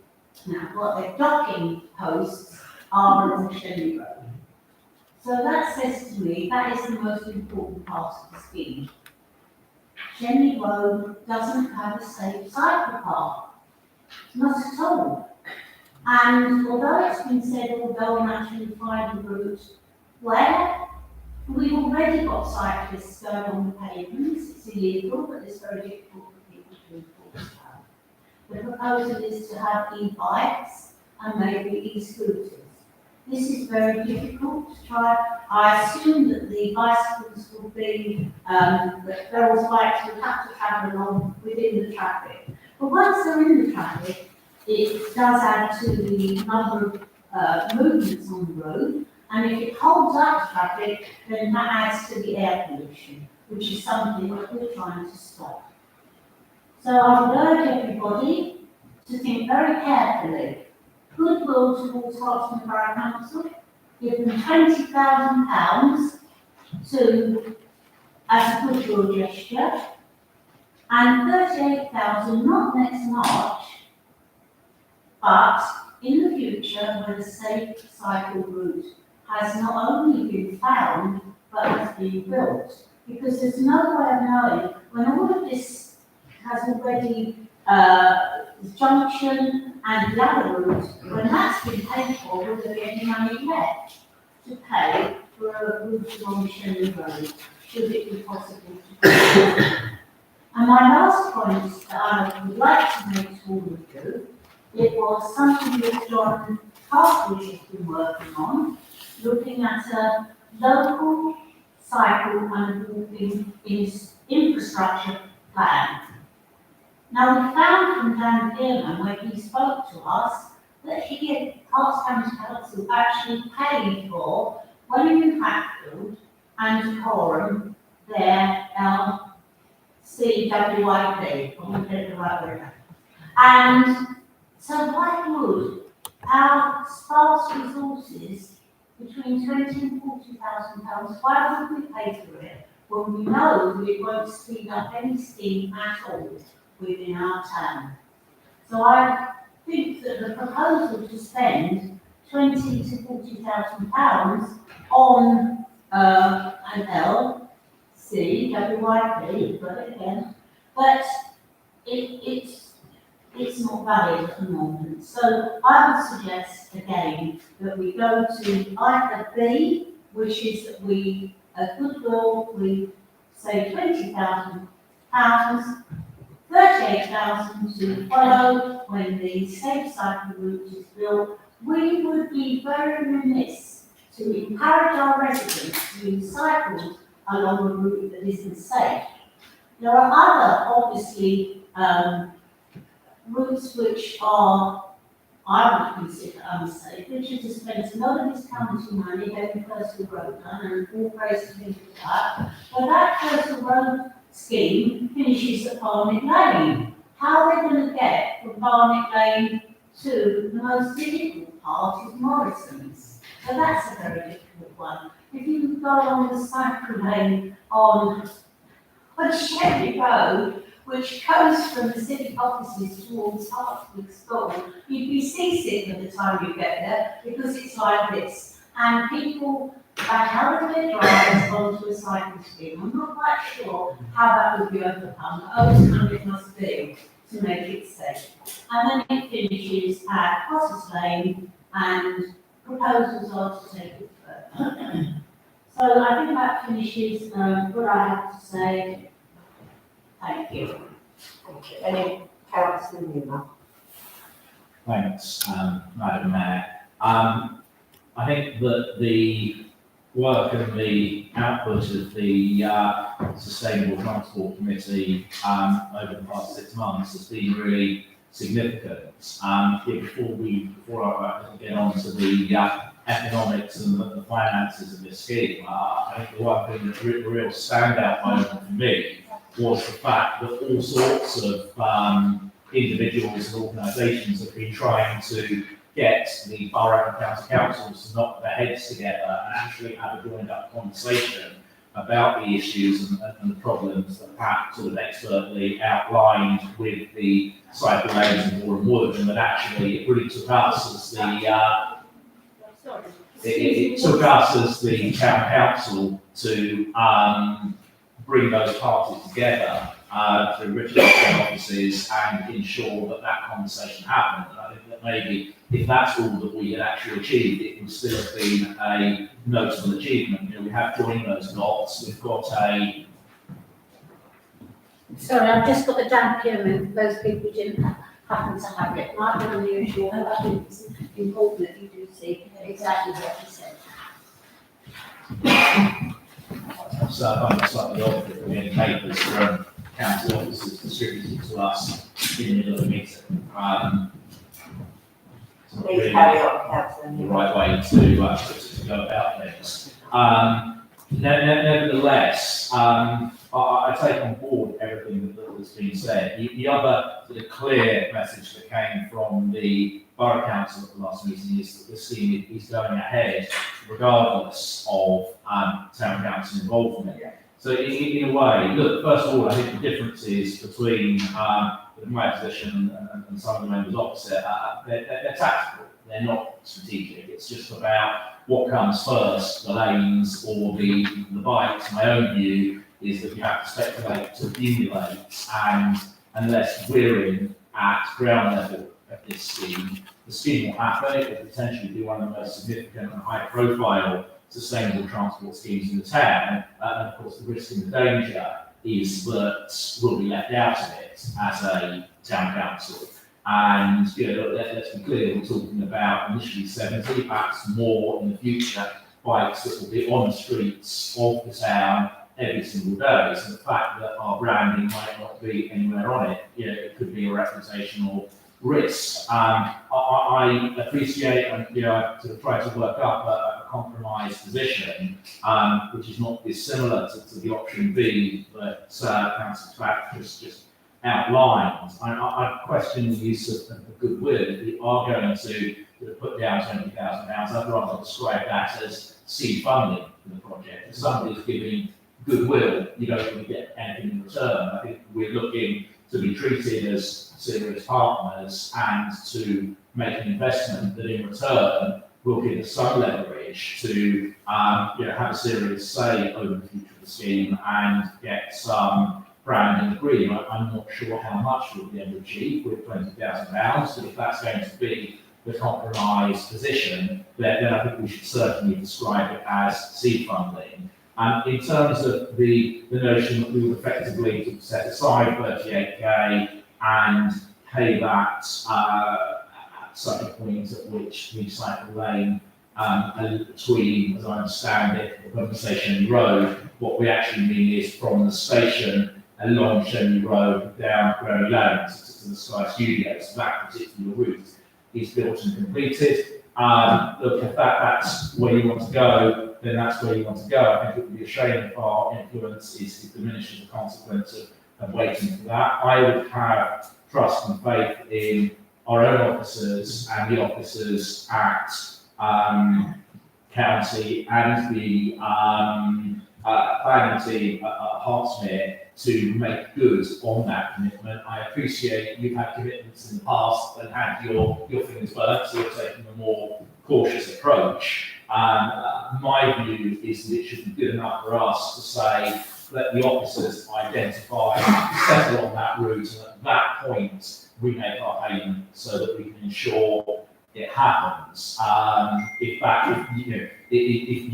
posts are on Shenley Road. So that says to me that is the most important part of the scheme. Shenley Road doesn't have a safe cycle path, not at all. And although it's been said we'll go and actually find a route where we've already got cyclists going on the pavements, it's illegal, but it's very difficult for people to enforce that. The proposal is to have e-bikes and maybe e-scooters. This is very difficult to try. I assume that the bicycles will be, that Beryl's bikes will have to travel along within the traffic. But once they're in the traffic, it does add to the number of movements on the road. And if it holds up traffic, then that adds to the air pollution, which is something that we're trying to stop. So I would urge everybody to think very carefully. Goodwill towards Hartlepool Borough Council, give them £20,000 as a goodwill gesture, and £38,000 not next March, but in the future when a safe cycle route has not only been found, but has been built. Because there's no way of knowing when all of this has already the junction and the other route, when that's been paid for, will there be any money left to pay for a route along Shenley Road, should it be possible to do? And my last point that I would like to make to all of you, it was something that John Cartledge has been working on, looking at a local cycle and walking infrastructure plan. Now, we found from Dan Pearman, when he spoke to us, that Herts County Council actually paid for Wellington Hatfield and Coram, their CWIP, I'm going to get the right word. And so why would our sparse resources between 20 and 40,000 pounds, why would we pay for it when we know that it won't speed up any scheme at all within our town? So I think that the proposal to spend 20 to 40,000 pounds on an LCWIP, got it again, but it's not valid at the moment. So I would suggest again that we go to either B, which is that we, at goodwill, we say £20,000, 38,000 to follow when the safe cycle route is built. We would be very remiss to encourage our residents to use cycles along a route that isn't safe. There are other, obviously, routes which are, I would consider unsafe, which is to spend a lot of this county money getting Coastal Road done, and all praise to be for that. But that Coastal Road scheme finishes at Barnet Lane. How are they going to get from Barnet Lane to the most difficult part is Morrison's? So that's a very difficult one. If you go along the cycle lane on Shelley Road, which goes from the civic offices towards Hartwick School, you'd be seasick by the time you get there because it's like this. And people back out of their drives onto a cycle scheme. I'm not quite sure how that would be overcome, but overcome it must be to make it safe. And then it finishes at Crosses Lane, and proposals are to take it further. So I think that finishes what I have to say. Thank you.
Thank you. Any councillor Newman?
Thanks, Madam Mayor. I think that the work and the output of the Sustainable Transport Committee over the past 6 months has been really significant. Before I get on to the economics and the finances of this scheme, I think the one thing that the real standout moment for me was the fact that all sorts of individuals and organisations have been trying to get the borough and county councils to knock their heads together and actually have a joined-up conversation about the issues and the problems that Pat sort of expertly outlined with the cycle lanes in Boreham Wood, and that actually it really took us as the it took us as the town council to bring those parties together through written offices and ensure that that conversation happened. And I think that maybe if that's all that we had actually achieved, it would still have been a notable achievement. You know, we have joined those knots. We've got a.
Sorry, I've just got the damp here, and those people who didn't happen to have it. Might be unusual, but I think it's important that you do see exactly what he said.
So I find it slightly odd that we had papers from council officers distributed to us in the middle of the meeting.
Please carry on, councillor
The
Newman.
right way to go about things. Nevertheless, I take on board everything that has been said. The other sort of clear message that came from the Borough Council at the last meeting is that the scheme is going ahead regardless of Town Council involvement. So in a way, look, first of all, I think the differences between my position and some of the members opposite, they're tactical, they're not strategic. It's just about what comes first, the lanes or the bikes. My own view is that you have to speculate to accumulate, and unless we're in at ground level of this scheme, the scheme will happen. It will potentially be one of the most significant and high profile sustainable transport schemes in the town. And of course, the risk and the danger is that we'll be left out of it as a town council. And you know, let's be clear, we're talking about initially 70, perhaps more in the future, bikes that will be on the streets of the town every single day. So the fact that our branding might not be anywhere on it, it could be a reputational risk. I appreciate, and I sort of try to work up a compromise position, which is not dissimilar to the option B that Councillor Twack just outlined. I question the use of goodwill. If we are going to put down £20,000, I'd rather describe that as seed funding for the project. If somebody's giving goodwill, you don't really get anything in return. I think we're looking to be treated as serious partners and to make an investment that in return will give us some leverage to have a serious say over the future of the scheme and get some branding agreement. I'm not sure how much we'll be able to achieve with £20,000, but if that's going to be the compromise position, then I think we should certainly describe it as seed funding. And in terms of the notion that we would effectively set aside 38k and pay that at such a point at which the cycle lane between, as I understand it, the Station Road, what we actually mean is from the station along Shenley Road down Growy Lane to the Sky Studios. That particular route is built and completed. Look, if that's where you want to go, then that's where you want to go. I think it would be a shame if our influence is diminished as a consequence of waiting for that. I would have trust and faith in our own officers and the officers at County and the planning team at Hertsmere to make good on that commitment. I appreciate you've had commitments in the past and had your fingers burnt, so you're taking a more cautious approach. My view is that it should be good enough for us to say, let the officers identify, settle on that route, and at that point, we make our payment so that we can ensure it happens. If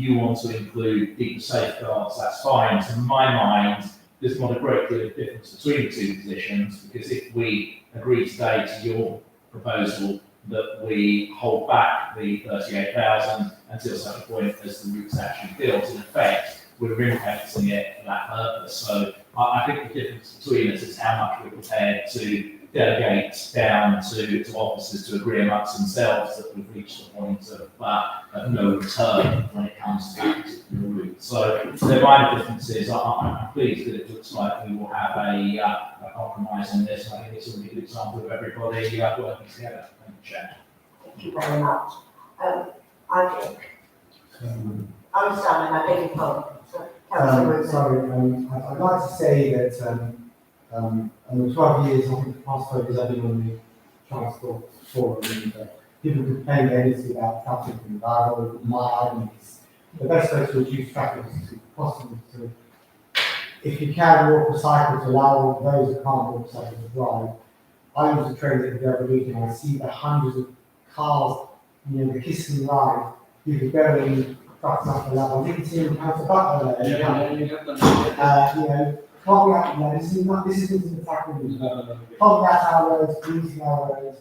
you want to include deeper safeguards, that's fine. To my mind, there's not a great deal of difference between the two positions, because if we agree today to your proposal that we hold back the 38,000 until such a point as the route's actually built, in effect, we're impacting it for that purpose. So I think the difference between us is how much we're prepared to delegate down to officers to agree amongst themselves that we've reached the point of no return when it comes to that particular route. So there are minor differences. I'm pleased that it looks like we will have a compromise on this. I think it's a really good example of everybody working together. Thank you, Chair.
Thank you very much. I think, I'm Simon, I beg your pardon.
Sorry, I'd like to say that in the 12 years, I think the past 12 years I've been on the Transport Forum, and people complain endlessly about traffic and dialogue. My argument is the best way to reduce traffic is to possibly to, if you can walk or cycle, to allow those who can't walk or cycle to drive. I use the trains every other week and I see the hundreds of cars, the kissing ride, people going trucks up the level. I didn't see them count the butler there. Clogging up, this isn't attacking clogging out our roads, polluting our roads.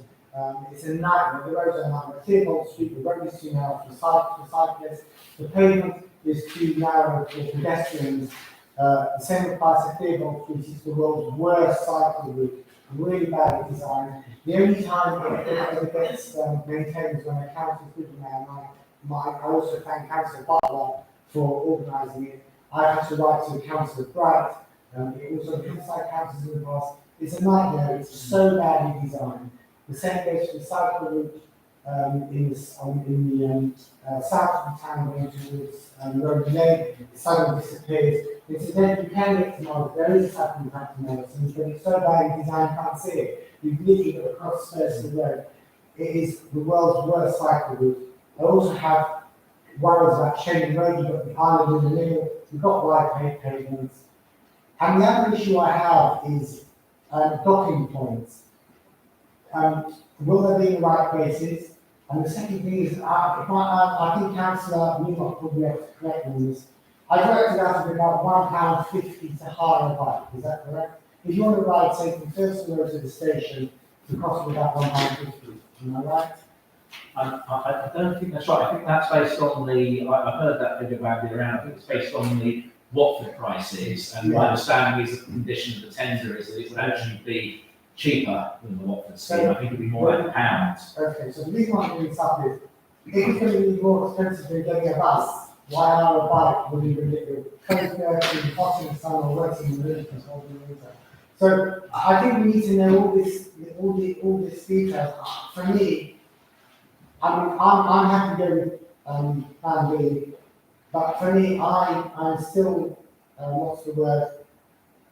It's a nightmare. The roads are a nightmare. Theobald Street, the road is too narrow for cyclists. The pavement is too narrow for pedestrians. The same applies to Theobald Street. It's the world's worst cycle route, really badly designed. The only time it gets maintained is when a council is good now. I also thank Councillor Butler for organising it. I had to write to Councillor Bright. It was on inside councils in the past. It's a nightmare. It's so badly designed. The same goes for the cycle route in the south of the town going towards Road Lane. It suddenly disappears. Incidentally, you can get to Morris. There is a cycle path to Morris, but it's so badly designed, you can't see it. You've literally got to cross the first of the road. It is the world's worst cycle route. I also have worries about Shenley Road. You've got the island in the middle. You've got wide pavements. And the other issue I have is docking points. Will they be in the right places? And the second thing is, I think Councillor Newmark will be able to correct me on this. I've worked it out to be about £1.50 to hire a bike. Is that correct? If you want to ride, say, from Thurston Road to the station, it costs me about £1.50. Am I right?
I don't think that's right. I think that's based on the, I've heard that figure bandied around. I think it's based on the Watford prices. And my understanding is that the condition of the tender is that it would actually be cheaper than the Watford scheme. I think it'd be more like £1.
Okay, so the reason why I'm bringing this up is, if it's going to be more expensive than getting a bus, why on a bike would even get your transport, hot in the sun or wet in the winter, cold in the winter? So I think we need to know all this details. For me, I'm happy to go with plan B, but for me, I'm still what's the word,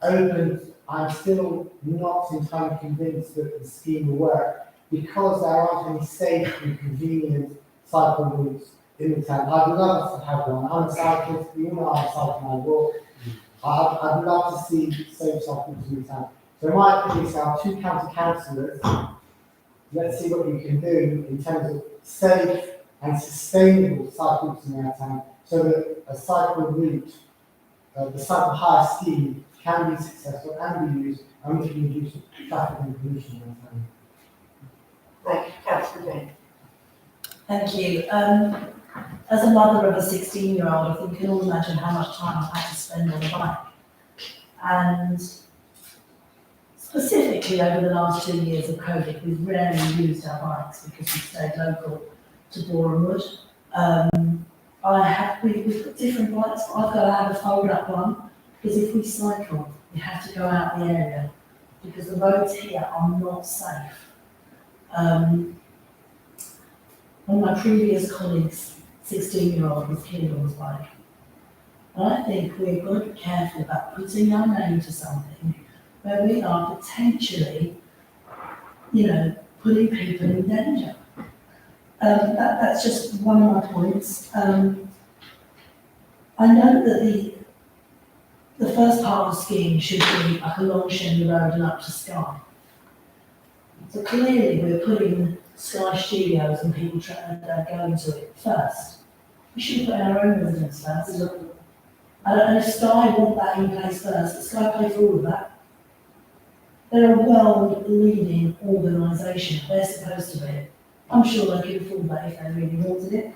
open. I'm still not entirely convinced that the scheme will work because there aren't any safe and convenient cycle routes in the town. I'd love us to have one. I'm a cyclist, you know I'm cycling, I walk. I'd love to see safe cycle routes in the town. So my opinion is our 2 county councillors, let's see what we can do in terms of safe and sustainable cycle routes in our town so that a cycle route, the cycle hire scheme can be successful and be used and we can reduce traffic and pollution in our town.
Thank you, Councillor Dean.
Thank you. As a mother of a 16-year-old, I think you can all imagine how much time I've had to spend on a bike. And specifically over the last 2 years of COVID, we've rarely used our bikes because we stayed local to Boreham Wood. We've got different bikes, but I've got to have a fold-up one because if we cycle, we have to go out the area because the roads here are not safe. One of my previous colleagues, 16-year-old, was killed on his bike. And I think we've got to be careful about putting our name to something where we are potentially, putting people in danger. That's just one of my points. I know that the first part of the scheme should be like along Shenley Road and up to Skye. So clearly we're putting Sky Studios and people going to it first. We should put our own residents first. And if Sky want that in place first, Sky pay for all of that. They're a world-leading organisation, they're supposed to be. I'm sure they could afford that if they really wanted it.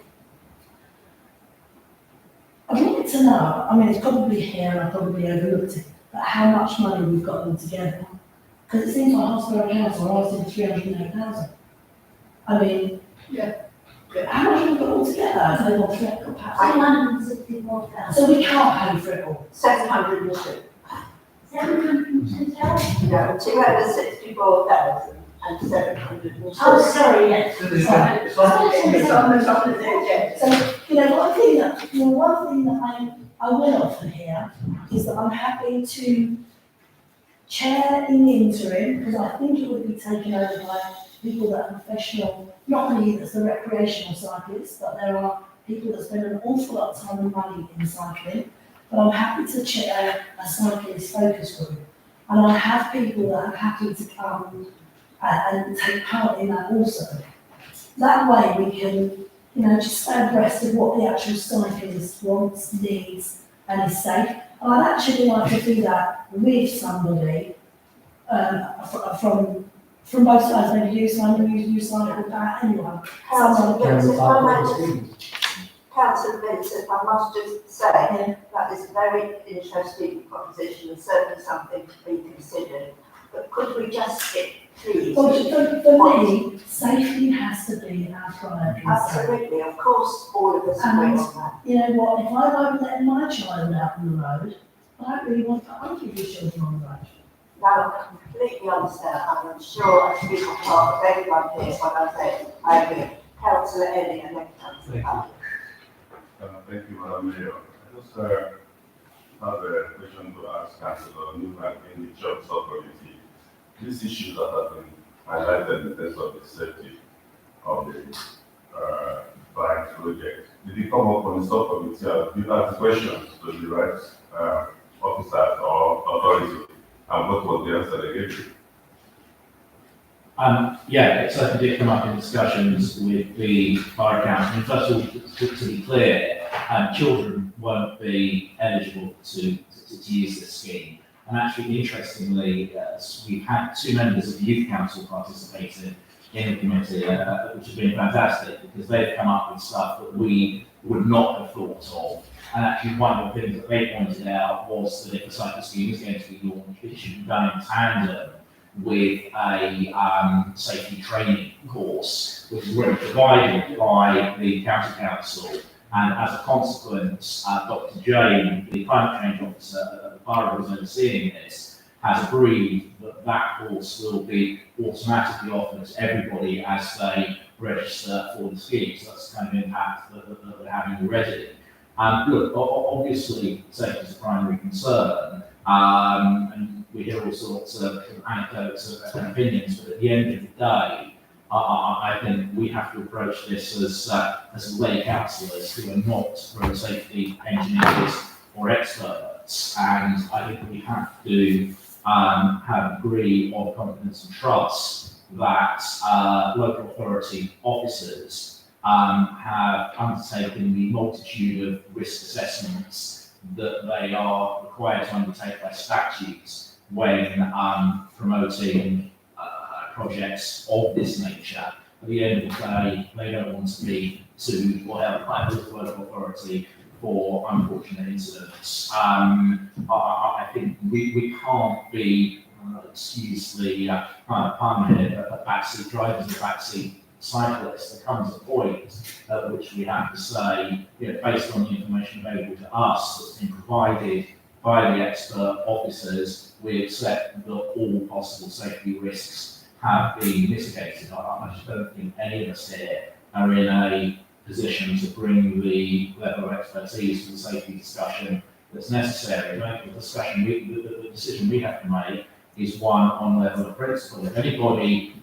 I'd like to know, it's probably here and I probably overlooked it, but how much money we've got all together. Because it seems like Hospital Council are asking 308,000. How much have we got all together? So they've got
164,000.
So we can't pay for it all.
702.
702,000?
No, 264,000 and 702.
Oh, sorry, yes.
It's like-
So, one thing that I will offer here is that I'm happy to chair in the interim, because I think it would be taken over by people that are professional, not only as the recreational cyclists, but there are people that spend an awful lot of time and money in cycling. But I'm happy to chair a cyclist focus group. And I have people that are happy to come and take part in that also. That way we can, just stay abreast of what the actual cyclist wants, needs, and is safe. And I'd actually like to do that with somebody from both sides, maybe you cycle, anyone.
Councillor Vincent, I must just say that is a very interesting proposition and certainly something to be considered. But could we just stick, please?
Well, for me, safety has to be our priority.
Absolutely, of course, all of us agree on that.
You know what, if I won't let my child out on the road, I don't really want to put other people's children on the road.
No, I completely understand, and I'm sure I speak on behalf of everyone here when I say I agree. Councillor Ellie and then Councillor Howard.
Thank you, Madam Mayor. I just have a question to ask Councillor Newman in the Church Committee. These issues that have been highlighted in terms of the safety of the bike project, did it come up on the subcommittee? You asked questions to the right officers or authorities, and what was the answer they gave you?
It certainly did come up in discussions with the Borough Council. And first of all, to be clear, children won't be eligible to use this scheme. And actually, interestingly, we've had 2 members of the Youth Council participating in the committee, which has been fantastic because they've come up with stuff that we would not have thought of. And actually, one of the things that they pointed out was that if a cycle scheme is going to be launched, it should be done in tandem with a safety training course, which is already provided by the county council. And as a consequence, Dr. Jane, the climate change officer at the borough who's overseeing this, has agreed that that course will be automatically offered to everybody as they register for the scheme. So that's the kind of impact that we're having already. Look, obviously, safety is a primary concern, and we hear all sorts of anecdotes and opinions, but at the end of the day, I think we have to approach this as lay councillors who are not road safety engineers or experts, and I think we have to have a degree of confidence and trust that local authority officers have undertaken the multitude of risk assessments that they are required to undertake by statutes when promoting projects of this nature. At the end of the day, they don't want to be sued or held by the local authority for unfortunate incidents. I think we can't be, excuse the pun here, but backseat drivers and backseat cyclists. There comes a point at which we have to say, based on the information available to us that's been provided by the expert officers, we accept that all possible safety risks have been mitigated. I just don't think any of us here are in a position to bring the level of expertise to the safety discussion that's necessary. The decision we have to make is one on level of principle. If anybody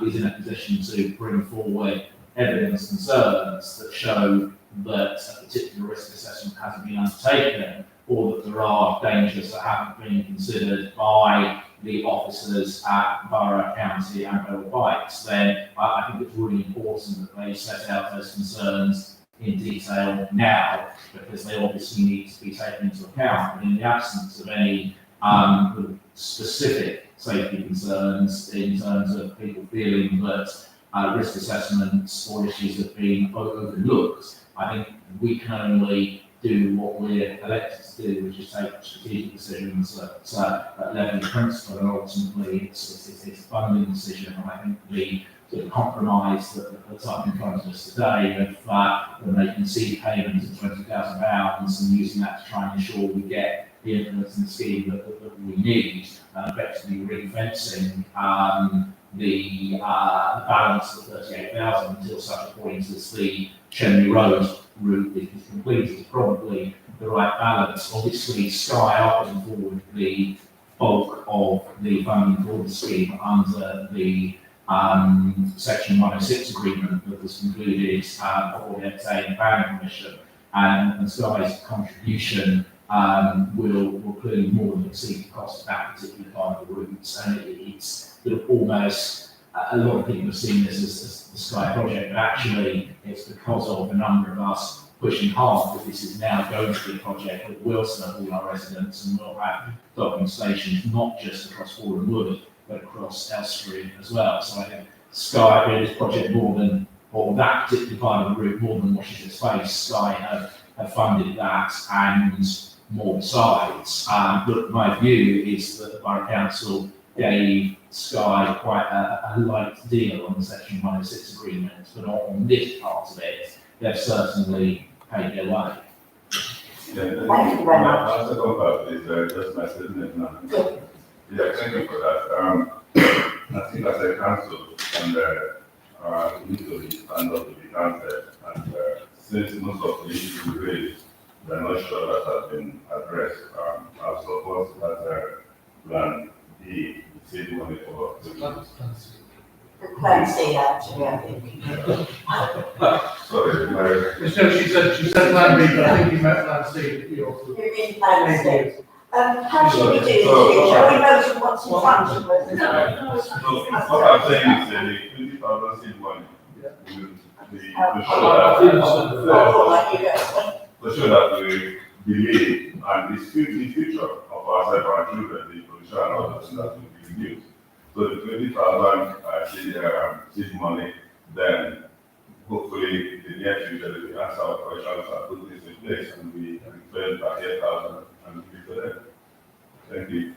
is in a position to bring forward evidence concerns that show that a particular risk assessment hasn't been undertaken, or that there are dangers that haven't been considered by the officers at Borough, County and Borough Bikes, then I think it's really important that they set out those concerns in detail now, because they obviously need to be taken into account. And in the absence of any specific safety concerns in terms of people feeling that risk assessments or issues have been overlooked, I think we can only do what we're elected to do, which is take strategic decisions at level of principle, and ultimately it's a funding decision. And I think the sort of compromise that's up in front of us today of making seed payments of £20,000 and using that to try and ensure we get the influence in the scheme that we need, effectively ring-fencing the balance of 38,000 until such a point as the Chenley Road route is completed, is probably the right balance. Obviously, Sky are putting forward the bulk of the funding for the scheme under the Section 106 agreement that was concluded before the FTA and Planning Commission, and Sky's contribution will clearly more than exceed the cost of that particular part of the routes, and it's sort of almost, a lot of people have seen this as the Sky project, but actually it's because of a number of us pushing hard that this is now going to be a project that will serve all our residents and will have docking stations not just across Fordham Wood, but across Elstree as well. So I think Sky, this project more than, or that particular part of the route more than washes its face. Sky have funded that and more besides. Look, my view is that the Borough Council gave Sky quite a light deal on the Section 106 agreement, but on this part of it, they've certainly paid their way.
Yeah,
Thank you very much.
My second part is just my statement now. Yeah, thank you for that. I think as a council, and we need to be stand up to the council, and since most of the issues we raised, we're not sure that has been addressed. I support that plan B, save money for the
Plan C, actually, I think.
Sorry,
She said plan B, but I think you meant plan C.
You mean Plan C? How should we do this? Shall we vote on what's in front of us?
So what I'm saying is the 20,000 seed money to show that we believe and the future of ourselves, our children, the pollution and others that will be reduced. So the 20,000 seed money, then hopefully in the near future, the answer operations are put this in place and we return back 8,000 and give to them. Thank you.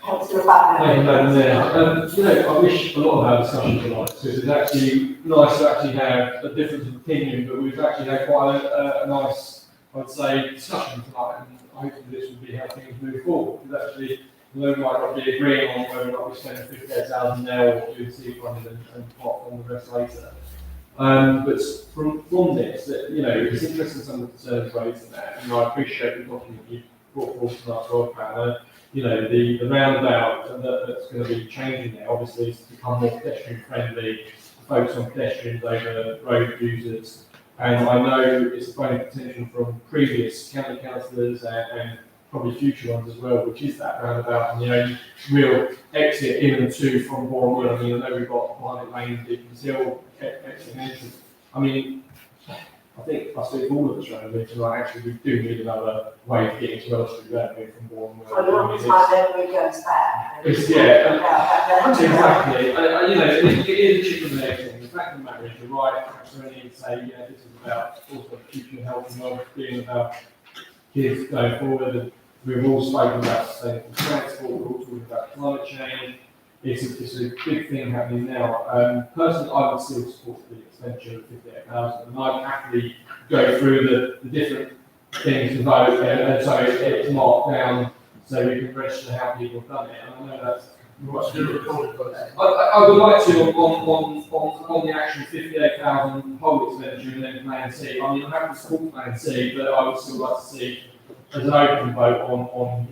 Councillor Butler.
Thank you, Madam Mayor. You know, I wish a lot of our discussions were like this, because it's actually nice to actually have a difference of opinion, but we've actually had quite a nice, I'd say, discussion tonight, and hopefully this will be how things move forward. Because actually, we might not be agreeing on whether or not we spend 58,000 now or do seed funding and pot on the rest later. But from this, that, you know, it's interesting some of the concerns raised in that, and I appreciate the document you brought forward tonight, Rob Banner. You know, the roundabout that's going to be changing there, obviously, is to become more pedestrian friendly, focus on pedestrians over road users. And I know it's a point of contention from previous county councillors and probably future ones as well, which is that roundabout and the only real exit in and to from Bournemouth. I mean, I know we've got Barnet Lane, Deacon Hill, exit and entrance. I mean, I think I speak for all of us around here tonight, actually, we do need another way of getting to Welsh Street Avenue from Bournemouth.
For a long time, everybody goes back.
It's, yeah, exactly. You know, it is a chicken and egg thing. The fact of the matter is, you're right, we need to say, yeah, this is about also future health and well-being, about kids going forward. And we've all spoken about sustainable transport, we're all talking about climate change. It's a big thing happening now. Personally, I would still support the extension of 58,000, and I'd happily go through the different things to vote, and so it's marked down so we can register how people have done it. And I know that's I would like to on the actual 58,000 whole expenditure and then Plan C. I mean, I'm happy to support Plan C, but I would still like to see as an open vote on.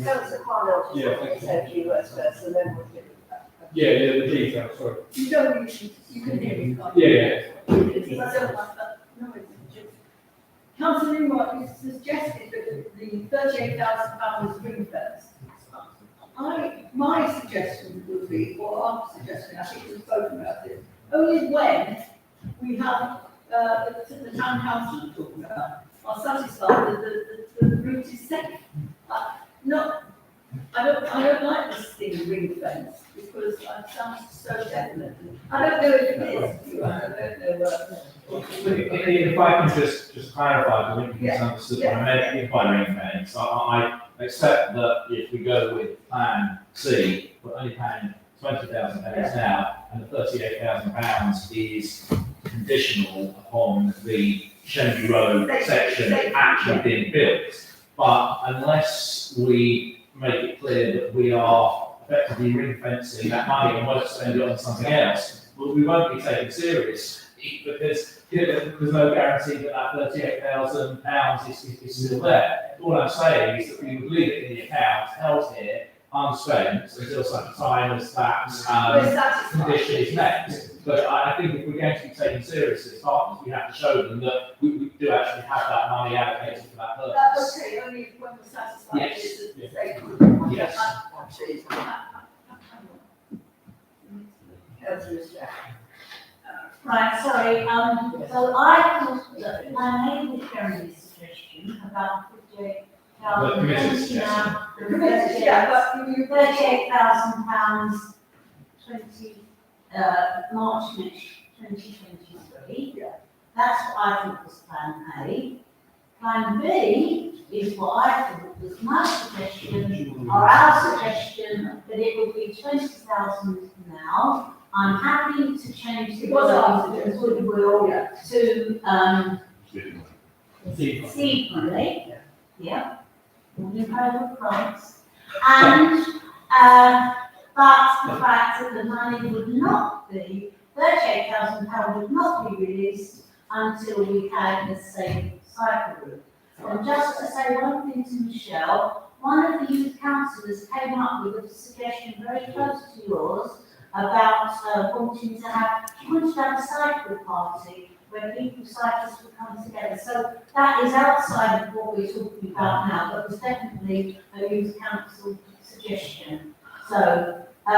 Councillor Parnell,
Yeah,
just
thank you.
said a few words first and then we'll do that.
Yeah, the details, sorry.
You don't really, you can hear me, can't
Yeah,
you?
yeah.
I don't like that. No, it's just. Councillor Newmark has suggested that the £38,000 ring fence. My suggestion would be, or our suggestion, I think we've spoken about this, only when we have, the town council talking about, are satisfied that the route is safe. I don't like this thing ring fence, because it sounds so definite. I don't know if it is, I don't know.
If I can just clarify, I think you
Yeah.
misunderstood what I meant by ring fence. I accept that if we go with Plan C, we're only paying £20,000 now, and the £38,000 is conditional upon the Shenley Road section actually being built. But unless we make it clear that we are effectively ring fencing that money and won't spend it on something else, well, we won't be taken seriously, because there's no guarantee that £38,000 is still there. All I'm saying is that we would leave it in the account, held here, unspent, until such time as that condition is met. But I think if we're going to be taken seriously as partners, we have to show them that we do actually have that money allocated for that purpose.
That's okay, only when we're satisfied.
Yes.
It's safe.
Yes.
Councillor Strack.
Right, sorry, so I thought that I made the Jeremy's suggestion about 58,000.
The committee's suggestion.
£38,000, March next 2023.
Yeah.
That's what I thought was Plan A. Plan B is what I thought was my suggestion, or our suggestion, that it would be 20,000 now. I'm happy to change the goodwill to, seed money, yeah, all in favour of grants. And, but the fact that the money would not be, £38,000 would not be released until we had the safe cycle route. And just to say one thing to Michelle, one of the youth councillors came up with a suggestion very close to yours about wanting to have a cycle party where people, cyclists would come together. So that is outside of what we're talking about now, but was definitely a youth council suggestion. So I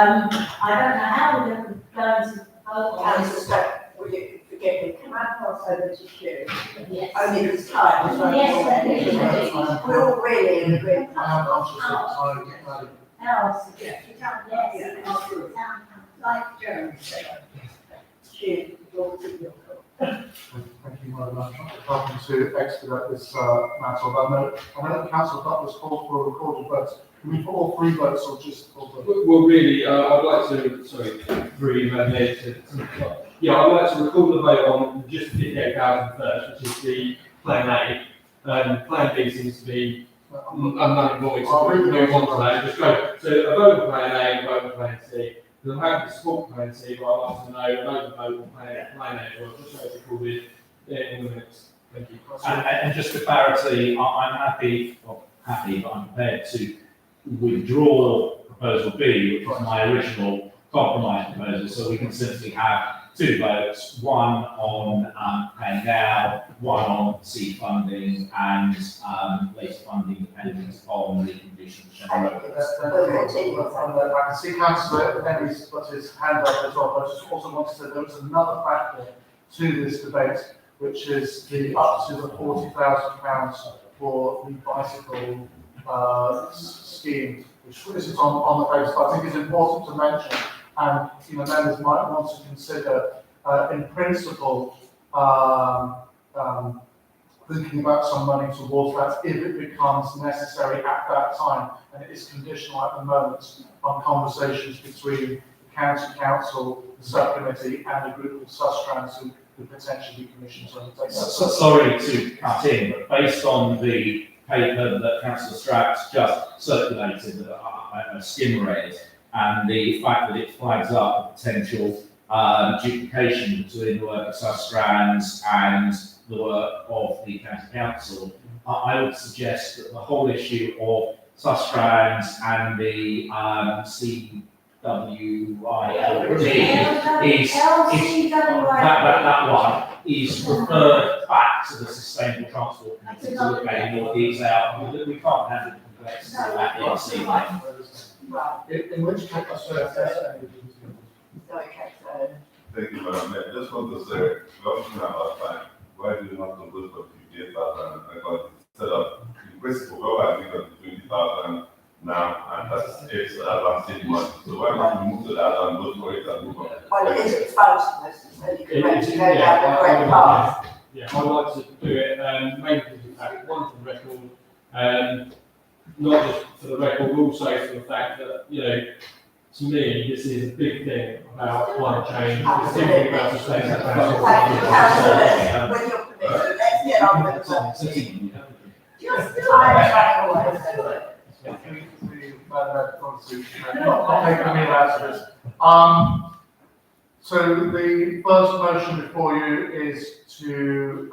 don't know how we're going to vote on
Councillor
this.
Strack, will you forgive me? Can I pass over to you?
Yes.
Only this time.
Yes, certainly.
We're all really in agreement.
else, yes, the town, yes, the town, like Joan said. She brought it up.
Thank you very much for helping to expedite this matter. Although I know the council was called for a recorded vote. Can we put all three votes or just all votes?
Well, really, I'd like to, sorry, three, yeah, I'd like to record the vote on just 58,000 first, which is the plan A. Plan B seems to be null and void, so we move on to that. Just go, so a vote on plan A and a vote on plan C. Because I'm happy to support plan C, but I'd like to know another vote on plan A as well, just so it's recorded in the minutes. Thank you.
And just for clarity, I'm happy, but I'm prepared to withdraw proposal B, which was my original compromise proposal, so we can simply have two votes, one on paying down, one on seed funding and later funding depending on the conditions.
We'll continue.
I can see Councillor Henry's got his hand up as well, but I just also want to say there was another factor to this debate, which is the up to the £40,000 for the bicycle scheme, which isn't on the face, but I think it's important to mention, and members might want to consider in principle thinking about some money towards that if it becomes necessary at that time, and it is conditional at the moment on conversations between the county council, the subcommittee, and a group of Sustrans who could potentially be commissioned to undertake that.
Sorry to cut in, but based on the paper that Councillor Straps just circulated, that I skim read, and the fact that it flags up potential duplication between the work of Sustrans and the work of the county council, I would suggest that the whole issue of Sustrans and the that one is referred back to the Sustainable Transport Committee to look at in more detail. We can't handle the complexity of that this evening.
Right,
In which case, I
so, okay, so,
Thank you, Madam Mayor. I just want to say, we also have our time. Why do you not convert for 58,000? Because instead of, in principle, we are thinking of 20,000 now, and that's it's around 6 months. So why don't we move to that and go for it and move on?
well, it is expansiveness, so you can make it go down the correct path.
Yeah, I'd like to do it, mainly because of the fact, one, for the record, not just for the record, also for the fact that, to me, this is a big thing about climate change. It's simply about sustainable
Thank you, councillors, with your permission, let's get on with the vote. Just do it.
not making a meal out of this. So the first motion before you is to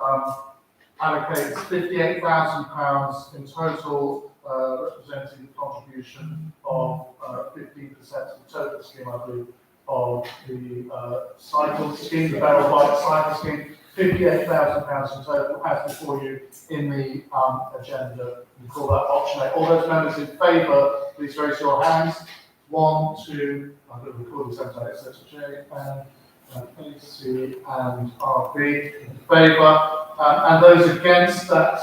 allocate £58,000 in total, representing the contribution of 15% of the total scheme, I believe, of the cycle scheme, the barrel bike cycle scheme. £58,000 in total, as before you in the agenda. You call that option A. All those members in favour, please raise your hands. 1, 2, I'm going to record this out, so J and AC and RB in favour. And those against that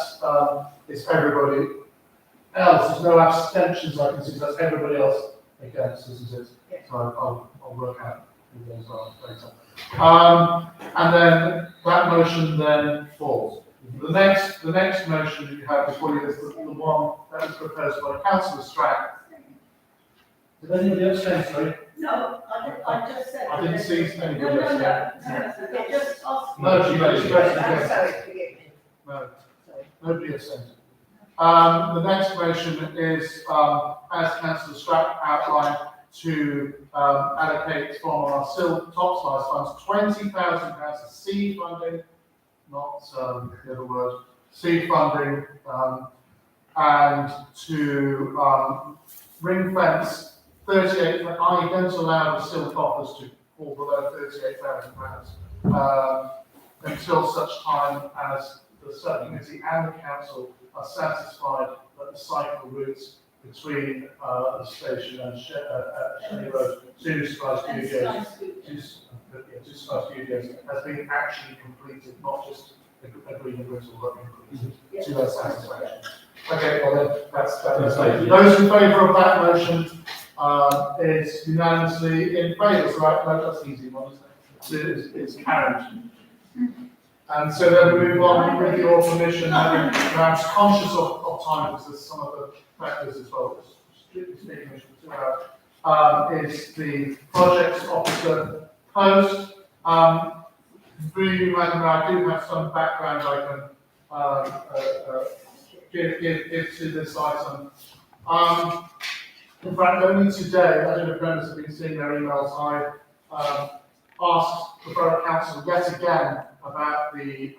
is everybody else. There's no abstentions I can see, that's everybody else against, isn't it?
Yeah.
So I'll work out who those are later. And then that motion then falls. The next motion that you have before you is the one that was proposed by Councillor Strack. Did anybody else say sorry?
No, I just said.
I didn't see anybody
No,
else.
they just asked.
No, she raised her hand.
I'm sorry, forgive me.
No, nobody has said. The next motion is, as Councillor Strack outlined, to allocate from our still top slice funds £20,000 of seed funding, not the other word, seed funding, and to ring fence 38. I don't allow the still coffers to fall below £38,000 until such time as the subcommittee and the council are satisfied that the cycle routes between the station and Shelley Road to Sky Studios, has been actually completed, not just agreed in principle, but completed to their satisfaction. Okay, well then, that's,
That's
those in favour of that motion, is unanimously in favour, so that's the easy one, isn't it? It's carried. And so then we move on with your permission, having perhaps conscious of time, because there's some other factors as well, strictly speaking, we should talk about, is the projects officer post. Through you, Madam Mayor, I do have some background I can give to this item. In fact, only today, I don't know if members have been seeing their emails, I asked the Borough Council yet again about the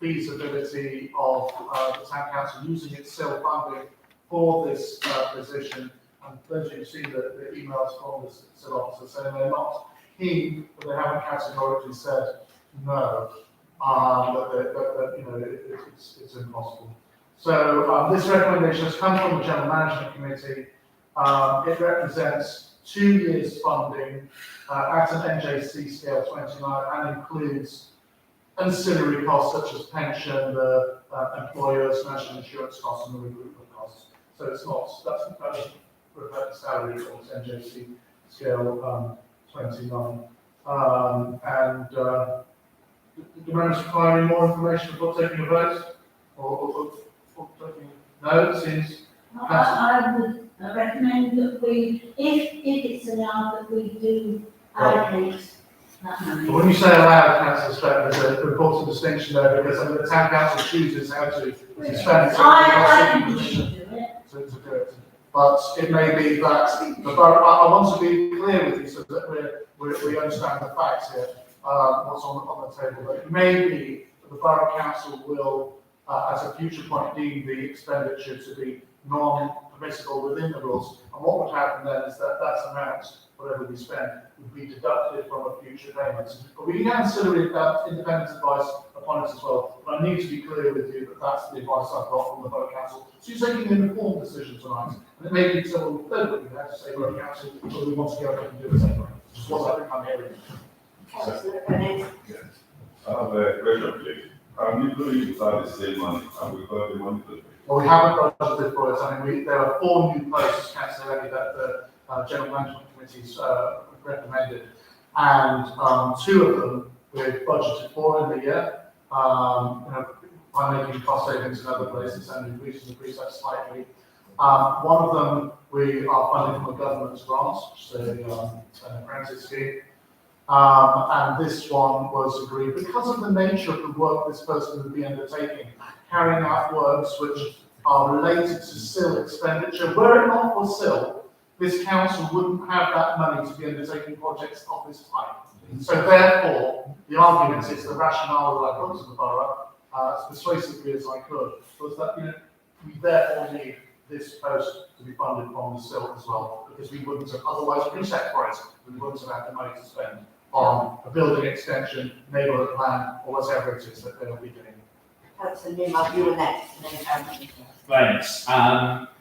feasibility of the Town Council using its SIL funding for this position. And those of you who've seen the emails from the SIL officer saying they're not keen, but they haven't categorically said no, that you know, it's impossible. So this recommendation has come from the General Management Committee. It represents 2 years funding at an NJC scale 29 and includes ancillary costs such as pension, the employers' national insurance costs and the recruitment costs. So it's not, that doesn't reflect the salary or it's NJC scale 29. Do members require any more information before taking a vote? Or taking no, it seems.
I would recommend that we, if it's allowed, that we do allocate that money.
When you say allowed, Councillor Stratton, there's an important distinction there because the Town Council chooses how to spend it.
I think we should do it.
To do it. But it may be that the borough, I want to be clear with you so that we understand the facts here, what's on the table. But it may be that the Borough Council will, at a future point, deem the expenditure to be non-permissible within the rules. And what would happen then is that that amount, whatever we spend, would be deducted from a future payment. But we can consider independent advice upon it as well. But I need to be clear with you that that's the advice I've got from the Borough Council. So you're taking an informed decision tonight. And it may be so that we have to say, Borough Council, but we want to go ahead and do it anyway. Which is what I think I'm hearing.
Councillor Bennett.
I have a question, please. Can we do it without the same money? And we got the money to pay?
Well, we haven't budgeted for it. I mean, there are 4 new posts, Councillor Eddy, that the General Management Committee's recommended, and 2 of them we've budgeted for in the year. You know, by making cost savings in other places and increasing the preset slightly. One of them we are funding from a government grant, which is an apprentice scheme. And this one was agreed because of the nature of the work this person would be undertaking, carrying out works which are related to SIL expenditure. Were it not for SIL, this council wouldn't have that money to be undertaking projects of this type. So therefore, the argument is the rationale that I put to the borough, as persuasively as I could, was that we therefore need this post to be funded from the SIL as well, because we wouldn't have otherwise preset for it. We wouldn't have had the money to spend on a building extension, neighbourhood plan, or whatever it is that they'll be doing.
Councillor Newman, you were next, and then Councillor.
Thanks.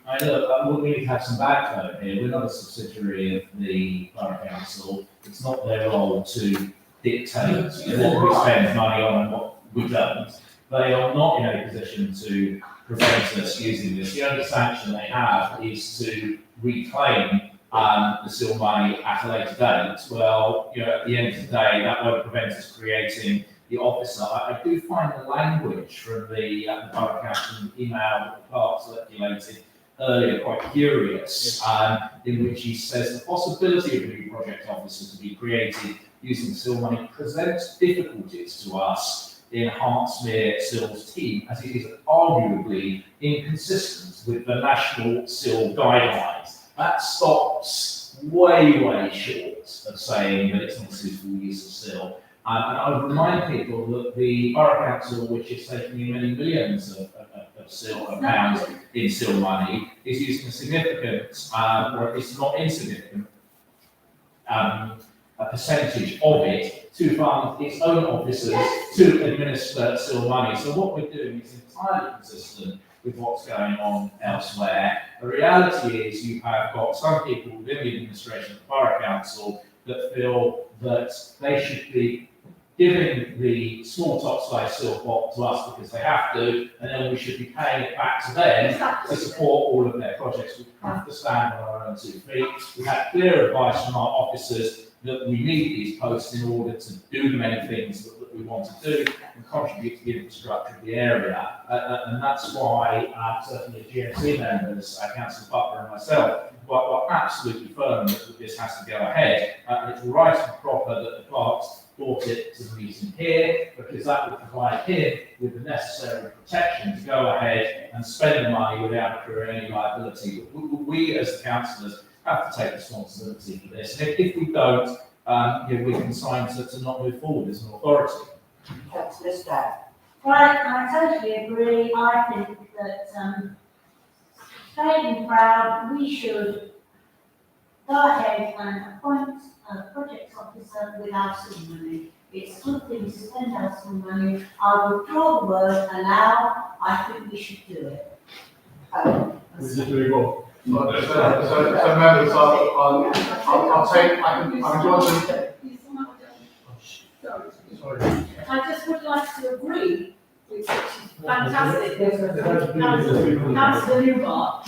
I know we need to have some backbone here. We're not a subsidiary of the Borough Council. It's not their role to dictate what we spend money on and what we don't. They are not in a position to prevent us using this. The only sanction they have is to reclaim the SIL money at a later date. Well, at the end of the day, that won't prevent us creating the officer. I do find the language from the Borough Council email that the clerk circulated earlier quite curious, in which he says the possibility of a new project officer to be created using SIL money presents difficulties to us in Hertsmere SIL's team, as it is arguably inconsistent with the national SIL guidelines. That stops way short of saying that it's not a suitable use of SIL. And I would remind people that the Borough Council, which is taking in many millions of pounds in SIL money, is using a significant, or at least not insignificant, a percentage of it to fund its own officers to administer SIL money. So what we're doing is entirely consistent with what's going on elsewhere. The reality is you have got some people within the administration of the Borough Council that feel that they should be giving the small topside silk lot to us because they have to, and then we should be paying it back to them to support all of their projects. We have to stand on our own 2 feet. We had clear advice from our officers that we need these posts in order to do the many things that we want to do and contribute to the infrastructure of the area. And that's why certainly GMC members, Councillor Butler and myself, were absolutely firm that this has to go ahead. And it's right and proper that the clerks brought it to the meeting here, because that would provide him with the necessary protection to go ahead and spend the money without accruing any liability. But we as the councillors have to take responsibility for this. And if we don't, we're consigned to not move forward as an authority.
Councillor Stack.
Right, I totally agree. I think that, staying proud, we should go ahead and appoint a project officer without some money. It's a good thing to spend out some money. I withdraw the word allow. I think we should do it.
This is really cool.
So members, I'll take, I'm going to. Sorry.
I just would like to agree with fantastic, Councillor Newmark,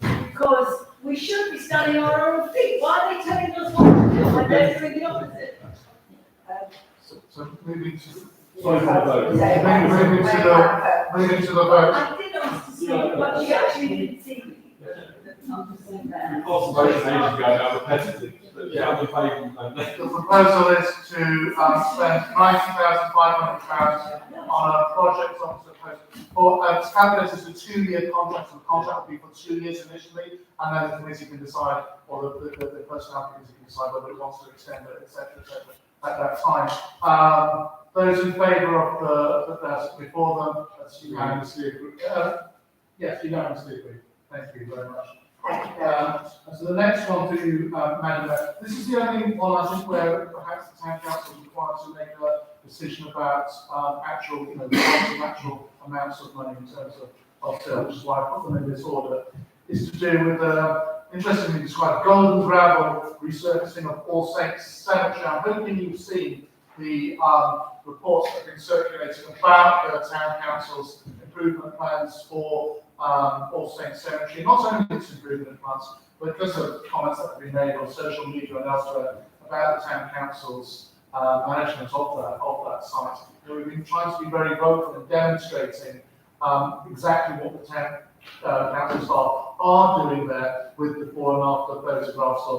because we should be standing on our own feet. Why are they telling us what to do when they're doing the opposite?
So moving to.
Sorry for the vote.
Moving to the vote.
I did ask to see, but she actually didn't see me. I'm just saying that.
Consultation ages ago, now repetitive, but yeah, I'm in favour.
The proposal is to spend £90,500 on a project officer post. For cabinet is a 2-year contract, so the contract will be for 2 years initially, and then the committee can decide, or the personnel committee can decide whether it wants to extend it, etc., at that time. Those in favour of that's before them, that's unanimously agreed. Yes, unanimously agreed. Thank you very much. So the next one to Madam Mayor. This is the only one I think where perhaps the town council is required to make a decision about actual, actual amounts of money in terms of sale, which is why I put them in this order. Is to do with interestingly described golden gravel resurfacing of All Saints Cemetery. I'm hoping you've seen the reports that have been circulating about the town council's improvement plans for All Saints Cemetery. Not only its improvement plans, but because of comments that have been made on social media and elsewhere about the town council's management of that site. We've been trying to be very vocal in demonstrating exactly what the town council staff are doing there with the before and after photographs of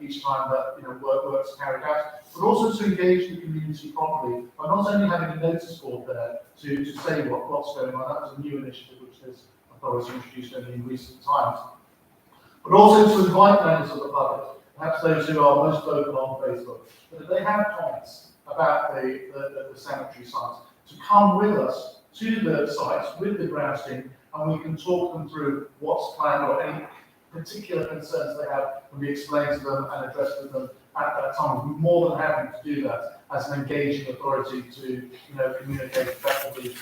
each time that work's carried out, but also to engage the community properly by not only having a notice board there to say what's going on. That was a new initiative which this authority introduced only in recent times, but also to invite members of the public, perhaps those who are most vocal on Facebook, that if they have comments about the cemetery site, to come with us to the sites with the grounds team, and we can talk them through what's planned or any particular concerns they have, and we explain to them and address to them at that time. We're more than happy to do that as an engaging authority to communicate effectively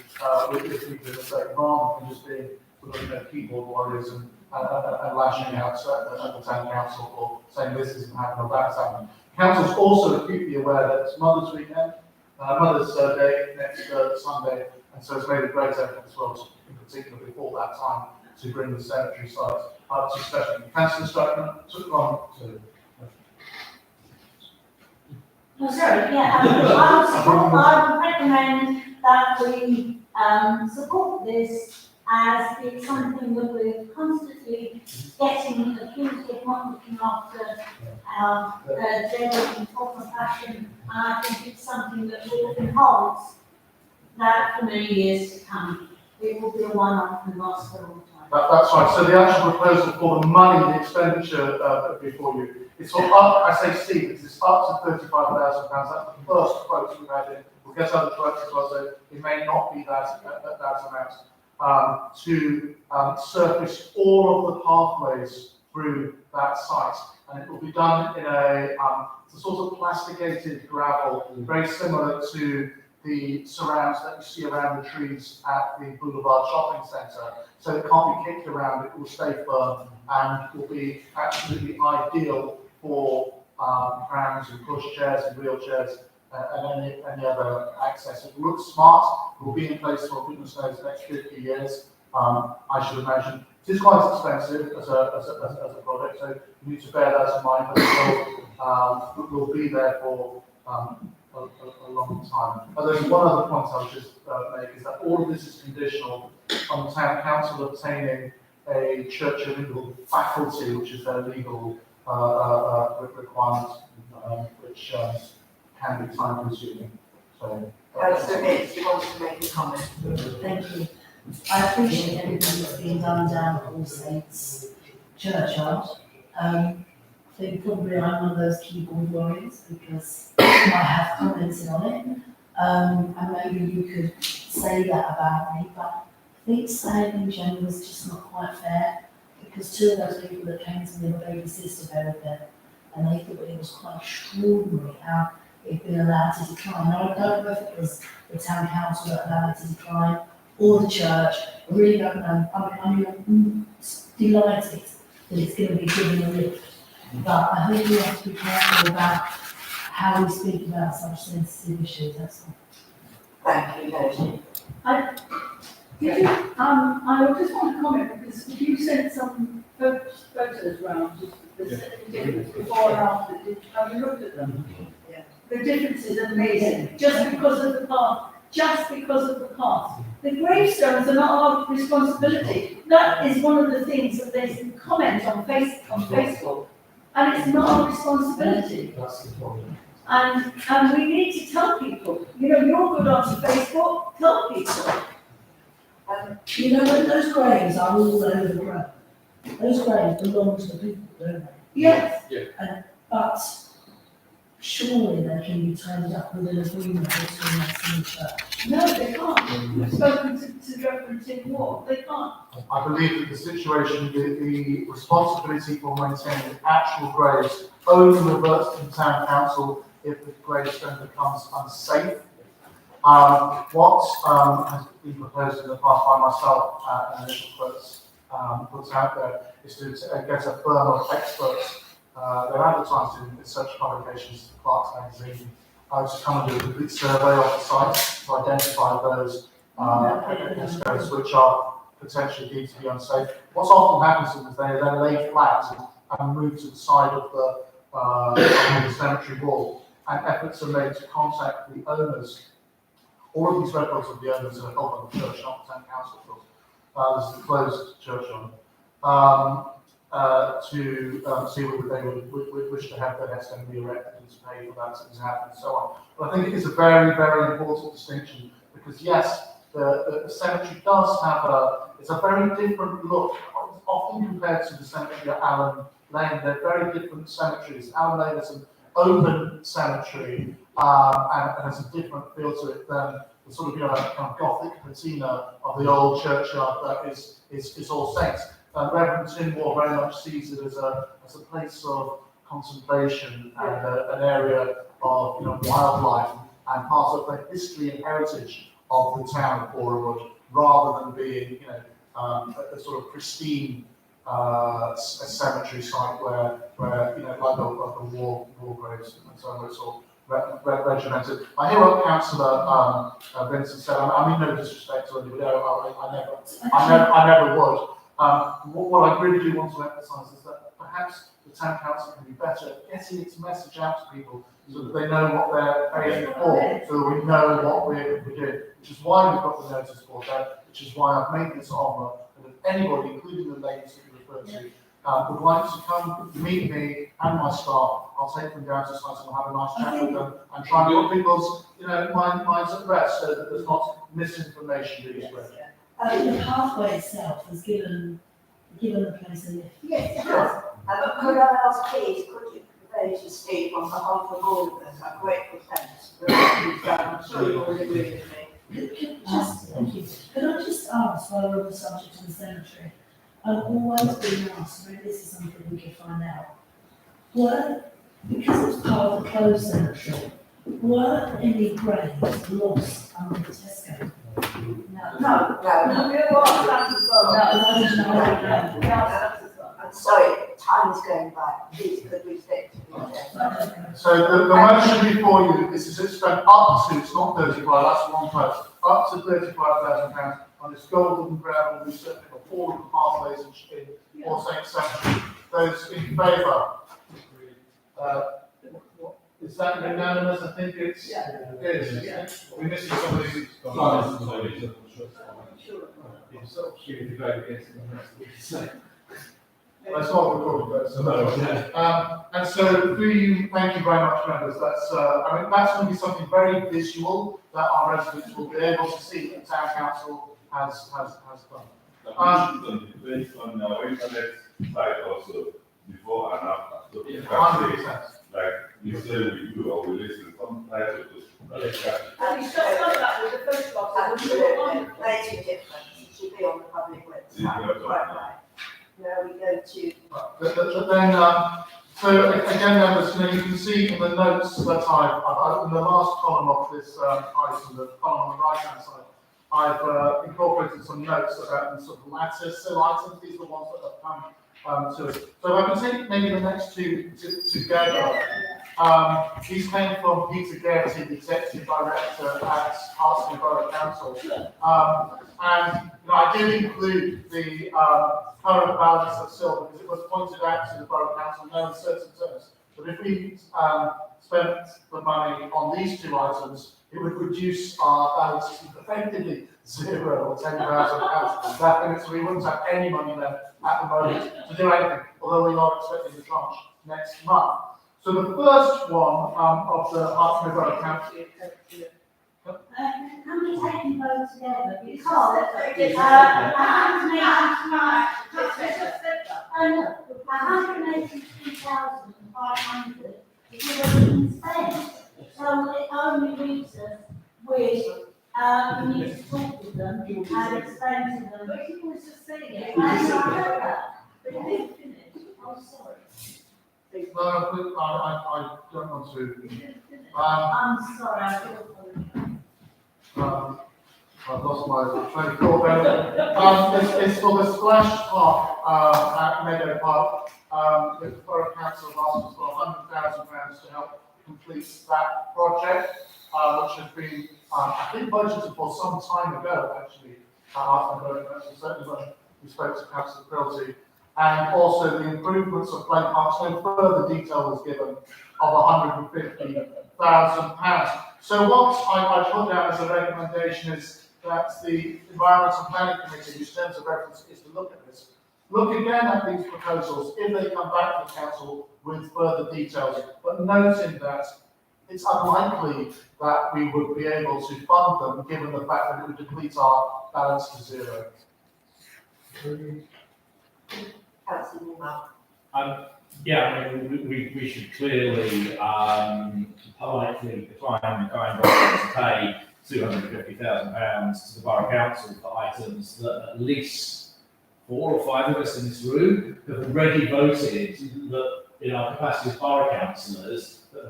with people in the state, rather than just being sort of keyboard warriors and lashing out at the town council or saying this isn't happening or that's happening. Council's also acutely aware that it's Mother's Weekend, Mother's Day next Sunday, and so it's made a great effort as well, in particular before that time, to bring the cemetery site up to special. Councillor Strackman took on to.
No, sorry, yeah, I would recommend that we support this, as it's something that we're constantly getting accused of not looking after our dead in proper fashion, and I think it's something that will enhance that for many years to come. It will be a one-off and last for a long time.
That's right. So the actual proposal for the money, the expenditure before you, it's all up, I say C, because it's up to £35,000. That's the first quote we've had in. We'll get other quotes as well, so it may not be that amount. To surface all of the pathways through that site. And it will be done in a sort of plasticated gravel, very similar to the surrounds that you see around the trees at the Boulevard Shopping Centre. So it can't be kicked around, it will stay firm and will be absolutely ideal for prams and pushchairs and wheelchairs and any other access. It looks smart, it will be in place for goodness knows the next 50 years, I should imagine. It is quite expensive as a project, so you need to bear that in mind, but it will be there for a long time. And there's one other point I would just make, is that all of this is conditional on the town council obtaining a church legal faculty, which is their legal requirement, which can be time consuming. So,
Councillor Hicks, you wanted to make a comment?
Thank you. I appreciate everything that's being done down at All Saints Churchyard. I think probably I'm one of those keyboard warriors because I have commented on it. And maybe you could say that about me, but I think saying in general is just not quite fair, because two of those people that came to me were baby sister buried there, and they thought it was quite extraordinary how it'd been allowed to decline. Now, I don't know if it was the town council that allowed it to decline, or the church. I really don't know. I'm delighted that it's going to be given a lift, but I think we have to be careful about how we speak about such sensitive issues, that's all.
Thank you, Lucy.
I just want to comment, because you sent some photos around, just the difference before and after. Have you looked at them?
Yeah.
The difference is amazing, just because of the past. Just because of the past. The gravestones are not our responsibility. That is one of the things that they can comment on Facebook, and it's not our responsibility.
that's the problem.
And we need to tell people, you're good on Facebook, tell people.
You know, when those graves are all over the ground, those graves belong to the people, don't they?
Yes.
But surely they can be tied up with an agreement between us and the church.
No, they can't. We've spoken to Reverend Tim Ward, they can't.
I believe that the situation, the responsibility for maintaining the actual graves only reverts to the town council if the gravestone becomes unsafe. What has been proposed in the past by myself and initial quotes put out there is to get a firm of experts. They're advertised in such publications, Clark's Magazine, to come and do a complete survey of the site to identify those graves which are potentially deemed to be unsafe. What's often happens is they then lay flat and move to the side of the cemetery wall, and efforts are made to contact the owners. All of these records of the owners are held by the church, not the town council. This is a closed church on. To see whether they would wish to have their headstone be erected and to pay for that to happen and so on. But I think it is a very, very important distinction, because yes, the cemetery does have it's a very different look, often compared to the cemetery at Allen Lane. They're very different cemeteries. Allen Lane is an open cemetery and has a different feel to it than the sort of kind of Gothic patina of the old churchyard that is All Saints. Reverend Tim Ward very much sees it as a place of contemplation and an area of wildlife and part of the history and heritage of the town of Borewood, rather than being a sort of pristine a cemetery site where like the war graves and so on, where it's all regimented. I hear what Councillor Vincent said. I mean no disrespect to anybody. I never would. What I really do want to emphasise is that perhaps the town council can be better at getting its message out to people, so that they know what they're paying for, so that we know what we're doing. Which is why we've got the notice board there, which is why I've made this offer, that if anybody, including the ladies that you referred to, would like to come meet me and my staff, I'll take them down to site and we'll have a nice chat with them and try and put people's minds at rest, so that there's not misinformation being spread.
The pathway itself has given the place a lift.
Yes, it has. But could I ask, please, could you convey to Steve on behalf of all of us, our grateful thanks for what you've done? I'm sure you will agree with me.
Thank you. Can I just ask, while we're on the subject of the cemetery, I've always been asked, maybe this is something we could find out, because it's part of the closed cemetery, were any graves lost under the Tesco?
No.
We all want that as well.
I'm sorry, time is going by, please could we stick to the agenda?
So the motion before you is to spend up to, it's not 35, that's one post, up to £35,000 on this golden gravel research of all of the pathways in All Saints Cemetery. Those in favour? Is that unanimous? I think it's, it is. We're missing somebody who's That's not recorded, but and so through you, thank you very much, members. That's I mean that's going to be something very visual that our residents will be able to see that town council has done.
Based on our internet site also, before and after. So you can
100%.
say, like you say we do or we listen, some title to.
And you just done that with the first box.
Absolutely, major difference, it should be on the public website. Right. Now we go to,
So again, members, you can see in the notes that in the last column of this item, the column on the right hand side, I've incorporated some notes about the sort of latter still items. These are the ones that have come to us. So if I can take maybe the next two together. These came from Peter Garrity, the Executive Director at Hartsfield Borough Council. And I did include the current balance of silver because it was pointed out to the Borough Council in no uncertain terms. But if we spent the money on these two items, it would reduce our balance to effectively zero or £10,000. That means we wouldn't have any money left at the moment to do anything, although we are expecting the tranche next month. So the first one of the Hartsfield Borough Council.
Can we take them both together? Because, £183,500 is already been spent. So it only leaves us with, we need to talk with them and explain to them.
But you was just saying it.
And I heard that.
But it didn't finish.
I'm sorry.
No, I don't want to.
I'm sorry, I feel sorry.
I've lost my train of thought there. It's for the splash park at Meadow Park. The Borough Council asked us for £100,000 to help complete that project, which has been, I think, budgeted for some time ago, actually. Certainly when we spoke to Councillor Quilty. And also the improvements of Blake Park. So further detail was given of £150,000. So what I put down as a recommendation is that the Environmental Planning Committee, whose terms of reference is to look at this, look again at these proposals if they come back to the council with further details, but noting that it's unlikely that we would be able to fund them given the fact that it would deplete our balance to zero.
Councillor Newman.
Yeah, I mean, we should clearly politely decline the kind of to pay £250,000 to the Borough Council for items that at least 4 or 5 of us in this room have already voted that in our capacity as borough councillors, that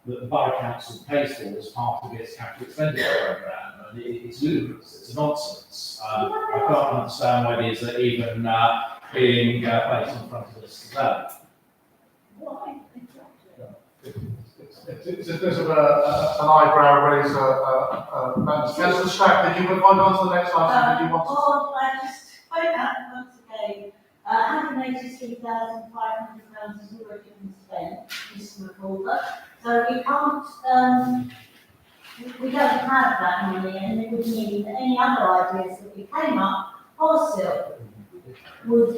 the borough council pays for as part of its capital expenditure programme. And it's ludicrous, it's a nonsense. I can't understand why these are even being placed in front of us today.
Why?
It's a bit of an eyebrow raiser. Councillor Strack, did you want on to the next item? Did you want to?
Well, I just point out once again, £183,500 has already been spent, Mr. McCullough. So we can't, we don't have that money, and it would mean that any other ideas that we came up for still would,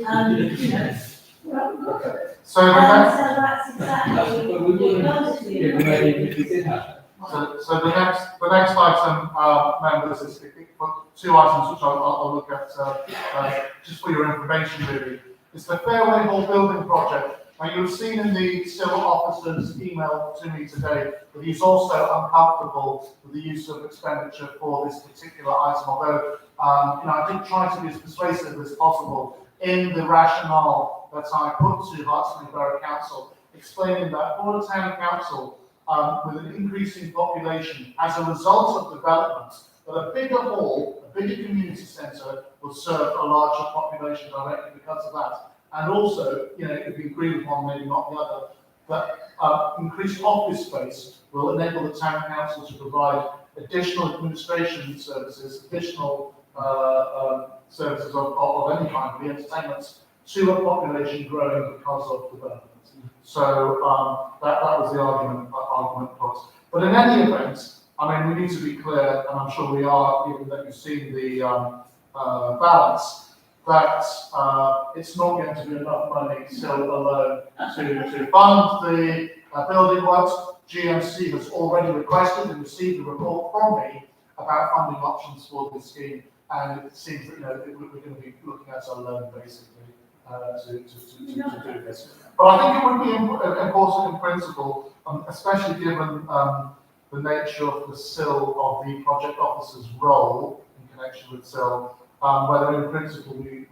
So the next,
so that's exactly what we're going to do.
so the next item, members, is for 2 items which I'll look at just for your information really. It's the Fairway Hall building project. Now you've seen in the still officer's email to me today that he's also uncomfortable with the use of expenditure for this particular item, although I did try to be as persuasive as possible in the rationale that I put to Hartsfield Borough Council, explaining that for a town council with an increasing population as a result of development, that a bigger hall, a bigger community centre will serve a larger population directly because of that. And also, you know, if we agree with one, maybe not the other, but increased office space will enable the town council to provide additional administration services, additional services of any kind, the entertainments, to a population growing because of development. So that was the argument put. But in any event, I mean, we need to be clear, and I'm sure we are, given that you've seen the balance, that it's not going to be enough money still alone to fund the building works. GMC has already requested and received a report from me about funding options for this scheme, and it seems that, you know, we're going to be looking at a loan basically to do this. But I think it would be important in principle, especially given the nature of the SIL of the project officer's role in connection with SIL, whether in principle we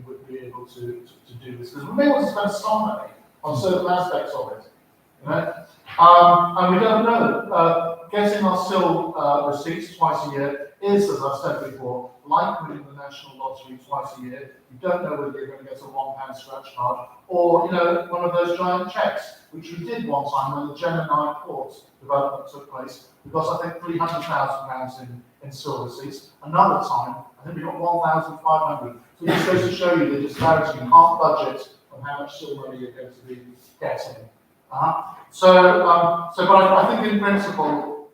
would be able to do this. Because we may want to spend some money on certain aspects of it, you know? And we don't know. Getting our SIL receipts twice a year is, as I've said before, like winning the National Lottery twice a year. You don't know whether you're going to get a £1 scratch card or, you know, one of those giant cheques, which we did one time when the Gemini Port development took place. We got, I think, £300,000 in SIL receipts. Another time, I think we got 1,500. So this goes to show you the disparity. You can't budget on how much SIL money you're going to be getting. But I think in principle,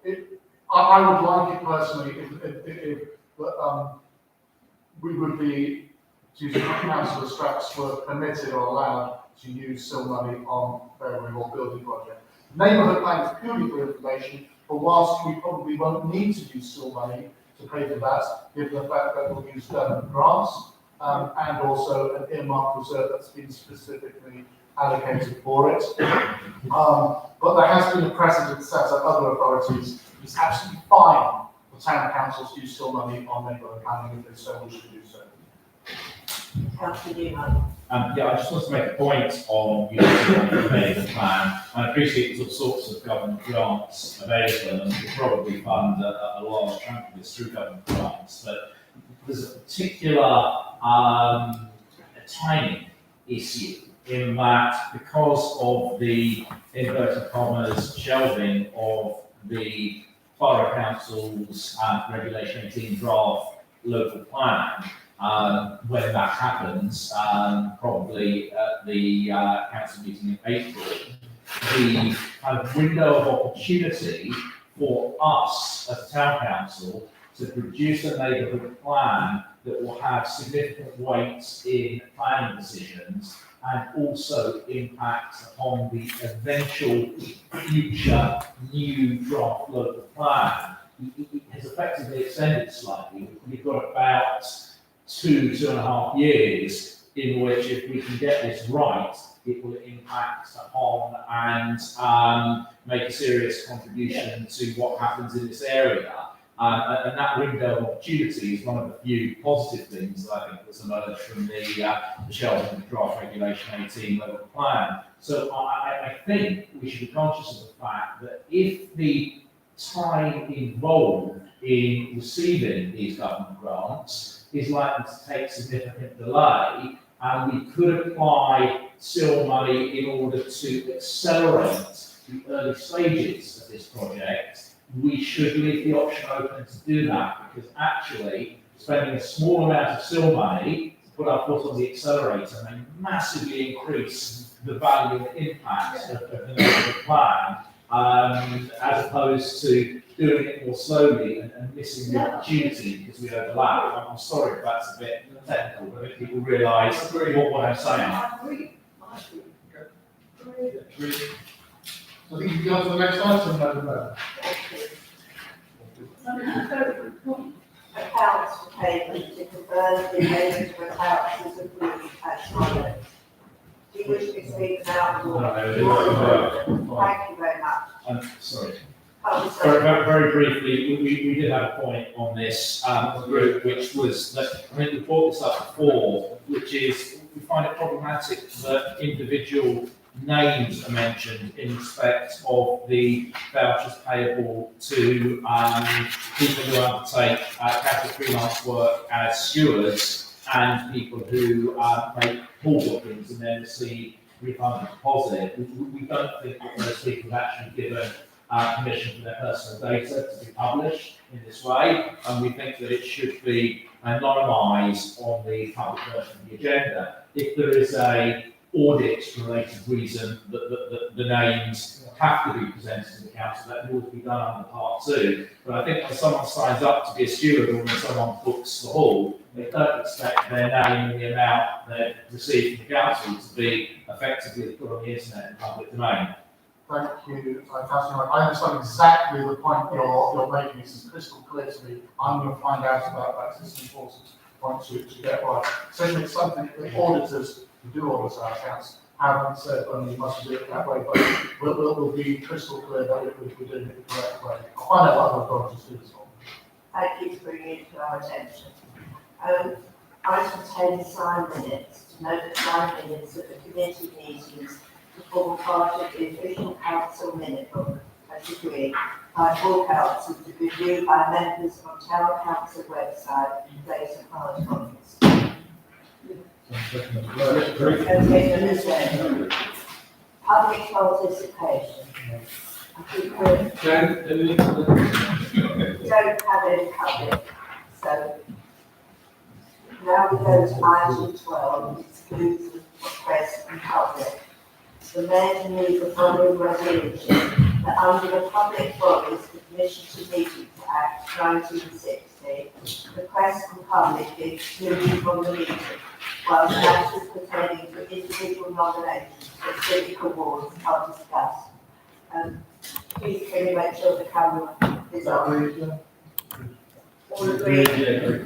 I would like it personally if we would be, to use councillor Straps, were permitted or allowed to use SIL money on variable building projects. Neighbourhood plan is purely for information, but whilst we probably won't need to use SIL money to pay for that, given the fact that we'll use government grants and also an earmark reserve that's been specifically allocated for it. But there has been a precedent set at other authorities. It's absolutely fine for town councils to use SIL money on neighbourhood planning if they so wish to do so.
Councillor Newman.
Yeah, I just want to make a point on using the plan. I appreciate there's all sorts of government grants available, and we could probably fund a large chunk of this through government grants. But there's a particular timing issue in that, because of the inverted commas shelving of the borough council's Regulation 18 draft local plan. When that happens, probably at the council meeting in April, the kind of window of opportunity for us as a town council to produce a neighbourhood plan that will have significant weight in planning decisions and also impact upon the eventual future new draft local plan. It has effectively extended slightly. We've got about 2.5 years in which, if we can get this right, it will impact upon and make a serious contribution to what happens in this area. And that window of opportunity is one of the few positive things that I think has emerged from the shelving of the draft Regulation 18 local plan. So I think we should be conscious of the fact that if the time involved in receiving these government grants is likely to take significant delay, and we could apply SIL money in order to accelerate the early stages of this project, we should leave the option open to do that, because actually spending a small amount of SIL money to put our foot on the accelerator may massively increase the value and impact of the neighbourhood plan, as opposed to doing it more slowly and missing the opportunity because we overlap. I'm sorry if that's a bit technical, but I think people realise what I'm saying.
I agree.
I think you can go to the next item, Madam Mayor.
Accounts for payment to confirm the payment of accounts as approved tax holiday. Do you wish to speak about more? Thank you very much.
I'm sorry.
Very
Very briefly, we did have a point on this group, which was that, I think we brought this up before, which is we find it problematic that individual names are mentioned in respect of the vouchers payable to people who undertake casual freelance work as stewards and people who make call bookings and then receive refund deposit. We don't think that those people have actually given permission for their personal data to be published in this way, and we think that it should be anonymised on the public version of the agenda. If there is a audit-related reason that the names have to be presented to the council, that can always be done under Part 2. But I think when someone signs up to be a steward or when someone books the hall, they don't expect their name and the amount they've received from the council to be effectively put on the internet in public domain.
Thank you, Councillor. I understand exactly the point you're making. This is crystal clear to me. I'm going to find out about that. It's important point to get right. Certainly, it's something that the auditors who do audit our accounts haven't said, and you must do it that way. But we'll be crystal clear that we're doing it the correct way. I'll find out what other authorities do as well.
Thank you for bringing it to our attention. Item 10, sign minutes. To note that sign minutes of the committee meetings to form part of the official council minute book, as agreed by full council to be viewed by members on town council website and place of hard copies. Okay, the next one. Public participation. I think we don't have any public, so now we go to item 12, exclusion of press and public. The mayor moves the following resolution that under the Public Bodies Admission to Meetings Act 1960, the press and public be excluded from the meeting, while matters pertaining to individual nominations for civic awards are discussed. Please can you make sure the camera is on? All agree?